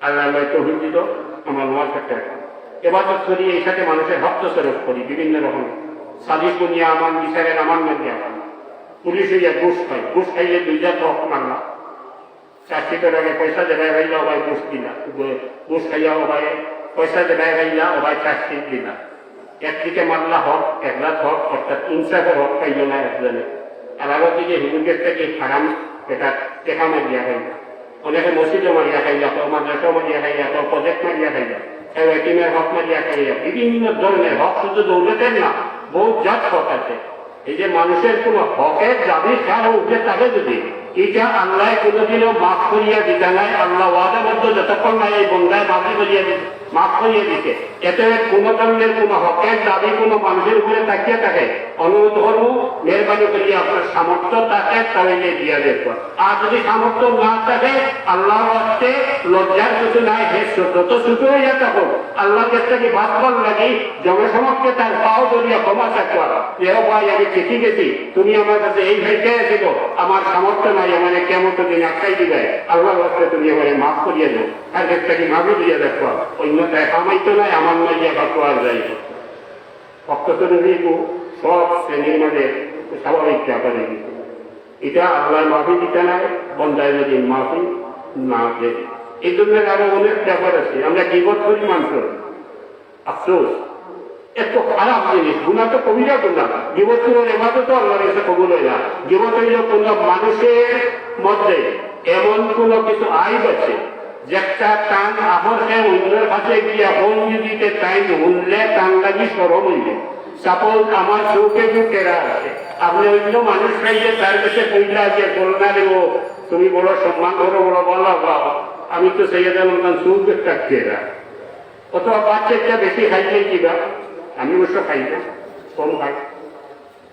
আল্লাহ তৌফিক দিত আমার নমাজ একটা এবাদত করি এই সাথে মানুষের হস্তস্বরূপ করি বিভিন্ন রকম সালিশ বুনিয়া আমার বিচারের আমার মধ্যে আমার পুলিশ হইয়া ঘুষ খাইলে 2 জাত হক মারলা চাকরিটার আগে পয়সা দেবাই ভাইলা ওবাই ঘুষ দিলা ঘুষ খাইয়া ওবাই পয়সা দেবাই ভাইলা ওবাই চাকরি দিলা একদিকে মারলা হক 1 লাখ হক অর্থাৎ ইনসাফের হক পাইল না একজনে আর আরো দিকে হিন্দুদের থেকে হারাম এটা টেকা মারিয়া খাইলা অনেকে মসজিদও মারিয়া খাইলা তো মাদ্রাসাও মারিয়া খাইলা তো প্রজেক্ট মারিয়া খাইলা এটিমের হক মারিয়া খাইলা বিভিন্ন ধরনের হক শুধু দৌলতের না বহু জাত হক আছে এই যে মানুষের কোন হকের দাবি খেয়াল উঠে থাকে যদি এটা আল্লাহ কোনোদিনও মাফ করিয়া দিতে নাই আল্লাহ ওয়াদাবদ্ধ যতক্ষণ নাই এই বন্ধায় মাফ করিয়া দিতে এতে কোনো ধরনের কোন হকের দাবি কোনো মানুষের উপরে তাকিয়ে থাকে অনুরোধ করবো মেহরবানি করিয়া আপনার সামর্থ্য থাকে তাহলে দিয়া দেখব আর যদি সামর্থ্য না থাকে আল্লাহ হচ্ছে লজ্জার কিছু নাই হে যত ছোট হইয়া থাকো আল্লাহর কাছ থেকে বাদ কর লাগে জনসমক্ষে তার পাও ধরিয়া ক্ষমা চাকরা যে ভাই আমি চিঠি গেছি তুমি আমার কাছে এই ভেসে ছিল আমার সামর্থ্য নাই আমার কেমন দিন আটকাই দিবে আল্লাহর হচ্ছে তুমি আমার মাফ করিয়া দেবো তার কাছ থেকে মাফি দিয়া দেখো অন্যতায় কামাইতো নাই আমার নয় যে বাক্য আর যাই ভক্তচরী সব শ্রেণীর মাঝে স্বাভাবিক ব্যাপারে এটা আল্লাহ মাফি দিতে নাই বন্ধায় যদি মাফি না দেয় এই জন্য আরো অনেক ব্যাপার আছে আমরা গীবত করি মানুষ আফসোস এত খারাপ জিনিস গুণা তো কবিরা গুণা গীবত করার এভাবে তো আল্লাহর কাছে কবুল হয় না গীবত হইল কোন মানুষের মধ্যে এমন কোন কিছু আইব আছে যেটা টান আহর খায় অন্যের কাছে গিয়া ফোন দিতে টাইম উনলে টান লাগি সরম হইলে সাপোজ আমার চৌকে কেরা আছে আপনি অন্য মানুষ খাইলে তার কাছে কইলা যে বলনা দেব তুমি বড় সম্মান করো বড় বলা বাবা আমি তো সেই চৌক একটা কেরা অথবা বাচ্চা বেশি খাইলে কিবা আমি অবশ্য খাই না কম খাই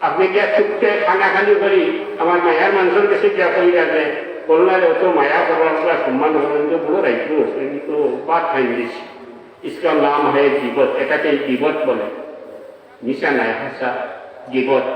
আপনি গিয়া চুপতে খানাখানি করি আমার মায়ার মানুষের কাছে গিয়া কইরা যে বলনারে অত মায়া করার সম্মান করেন যে বড় রাইত তো বাদ খাই দিয়েছি इसका नाम है जीवत এটাকে জীবত বলে নিশা নাই হাসা জীবত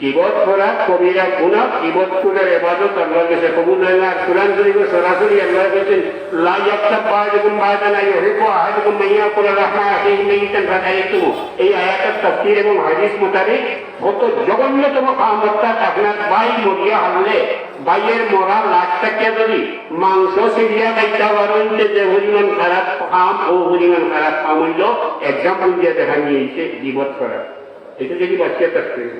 জীবত করা কবিরা গুণা জীবত করার এবাদত আল্লাহর কাছে কবুল হয় না কুরআন শরীফে সরাসরি আল্লাহ বলেছেন লা ইয়াক্তাব বা'দুকুম বা'দান ইউহিব্বু আহাদুকুম মান ইয়াকুলা লাহমা আখিহি মাইতান ফাকারিহতুমু এই আয়াতের তাফসীর এবং হাদিস মোতাবেক কত জঘন্যতম কামটা আপনার ভাই মরিয়া হলে ভাইয়ের মরা লাশটাকে যদি মাংস সিরিয়া খাইতে পারেন যে পরিমাণ খারাপ কাম ও পরিমাণ খারাপ কাম হইল এক্সাম্পল দিয়ে দেখা নিয়েছে জীবত করা এটা যদি বাঁচিয়ে থাকতে হইব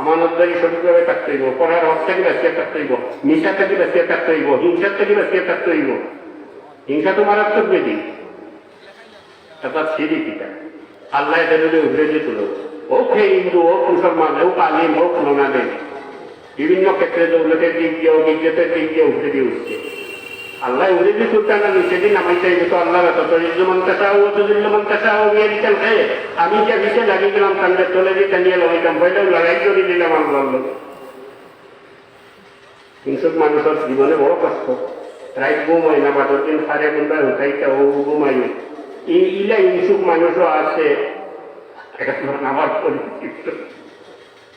আমানতদারি সঠিকভাবে থাকতে হইব পড়ার হক থেকে বাঁচিয়ে থাকতে হইব নিশা থেকে বাঁচিয়ে থাকতে হইব হিংসার থেকে বাঁচিয়ে থাকতে হইব হিংসা তো মারাত্মক বেদি অর্থাৎ সিঁড়ি পিতা আল্লাহ এটা যদি উভরে দিয়ে তুলো হোক হে হিন্দু হোক মুসলমান হোক আলিম হোক নোনাদের বিভিন্ন ক্ষেত্রে দৌলতের দিক দিয়ে হোক ইজ্জতের দিক দিয়ে উঠে দিয়ে উঠছে আল্লাহ উড়ে দিয়ে সুলতান আমি সেদিন নামাই চাইবে তো আল্লাহ আমি যে ভিসে লাগিয়ে গেলাম তাহলে চলে দিয়ে টানিয়ে লাগাইতাম ভয়টাও লড়াই করে দিলাম আল্লাহ হিংসুক মানুষের জীবনে বড় কষ্ট রাইট ঘুমাই না বাদর দিন সারে ঘন্টা উঠাইতে ও ঘুমাই ইলা হিংসুক মানুষও আছে আমার পরিচিত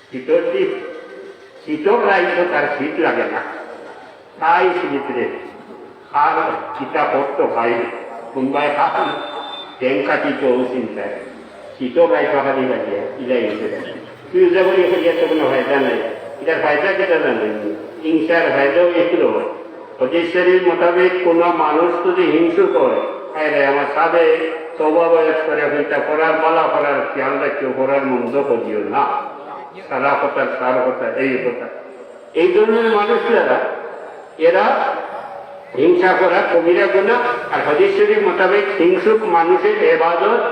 শীতর দিক শীতর রাইতো তার শীত লাগে না তাই শীতরে আর কিতাব পড়তো ভাই কোনবাই খান ট্যাং কাটিত চিন্তায় শীতর রাই পাহাড়ি লাগে ইলাই তুই যাবো এত কোনো ফায়দা নাই এটার ফায়দা কেটা জানেন হিংসার ফায়দাও এগুলো হয় হাদিস শরীফ মোতাবেক কোন মানুষ যদি হিংসুক হয়, আমার সাথে তওবা বয়স করে হইতা করার বলা করার খেয়াল রাখিও, করার মন্দ করিও না, সারা কথা সার কথা এই কথা। এই ধরনের মানুষরা এরা হিংসা করা কবিরা গুনাহ। আর হাদিস শরীফ মোতাবেক হিংসুক মানুষের ইবাদত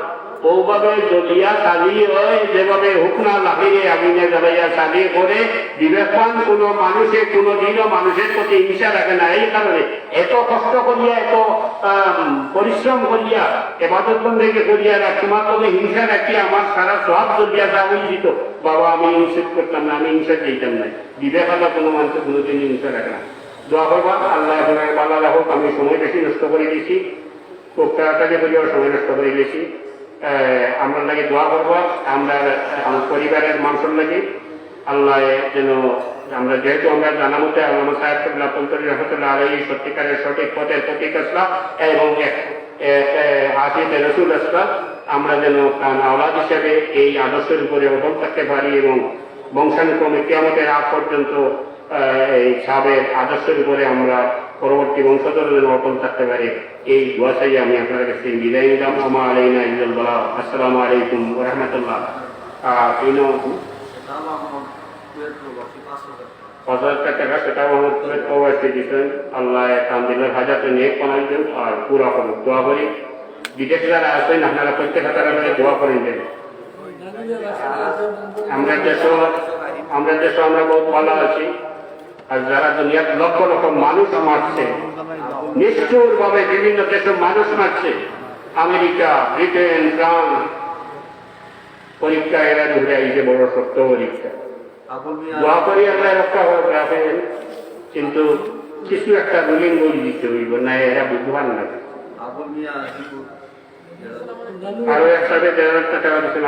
ওভাবে জলিয়া চালিয়ে হয়, যেভাবে হুকনা লাগিয়ে আগুনে জ্বালাইয়া চালিয়ে করে বিবেকবান কোন মানুষের কোনদিনও মানুষের প্রতি হিংসা রাখে না। এই কারণে এত কষ্ট করিয়া, এত পরিশ্রম করিয়া এবাদত বন্দেগী করিয়া তোমার তবে হিংসা রাখি আমার সারা সব জলিয়া চালিয়ে দিত, বাবা আমি হিংসা করতাম না, আমি হিংসা চাইতাম না। বিবেক আল্লাহ কোনো মানুষের কোনোদিন হিংসা রাখে না। দোয়া করবা আল্লাহ ভালো রাখুক। আমি সময় বেশি নষ্ট করে দিয়েছি, খুব তাড়াতাড়ি করিয়া সময় নষ্ট করে দিয়েছি। আমরা লাগে দোয়া করবো, আমরা আমার পরিবারের মানুষের লাগে আল্লাহ যেন আমরা, যেহেতু আমরা জানা মতে আল্লাহ সাহেব রহমতুল্লাহ আলাই সত্যিকারের সঠিক পথের প্রতীক আসলাম এবং হাফিজ রসুল আসলাম, আমরা যেন আওলাদ হিসেবে এই আদর্শের উপরে অটল থাকতে পারি এবং বংশানুক্রমে কিয়ামতের আগ পর্যন্ত এই সাবের আদর্শের উপরে আমরা পরবর্তী বংশধর অটল থাকতে পারি। এই দোয়া চাই আমি আপনার কাছে বিদায় নিলাম। আসসালামু আলাইকুম ওয়া রাহমাতুল্লাহ। ৫,০০০ টাকা সেটা মোহাম্মদপুরের প্রবাসী দিচ্ছেন। আল্লাহ কামদিলের হাজারটা নিয়ে বানাই দেন আর পুরা করুন। দোয়া করি বিদেশে যারা আছেন আপনারা প্রত্যেক হাজার দোয়া করেন দেন। আমরা দেশ আমরা বহুত ভালো আছি। আর যারা দুনিয়ার লক্ষ লক্ষ মানুষ মারছে, নিষ্ঠুর ভাবে বিভিন্ন দেশের মানুষ মারছে, আমেরিকা, ব্রিটেন, ফ্রান্স, পরীক্ষা এরা ঘুরে আইছে, বড় শক্ত পরীক্ষা। দোয়া করি আল্লাহ রক্ষা রাখেন, কিন্তু কিছু একটা রুলিং বলি দিতে হইব, না এরা বুঝবার না। আরো একসাথে ১,৫০০ টাকা দিচ্ছেন।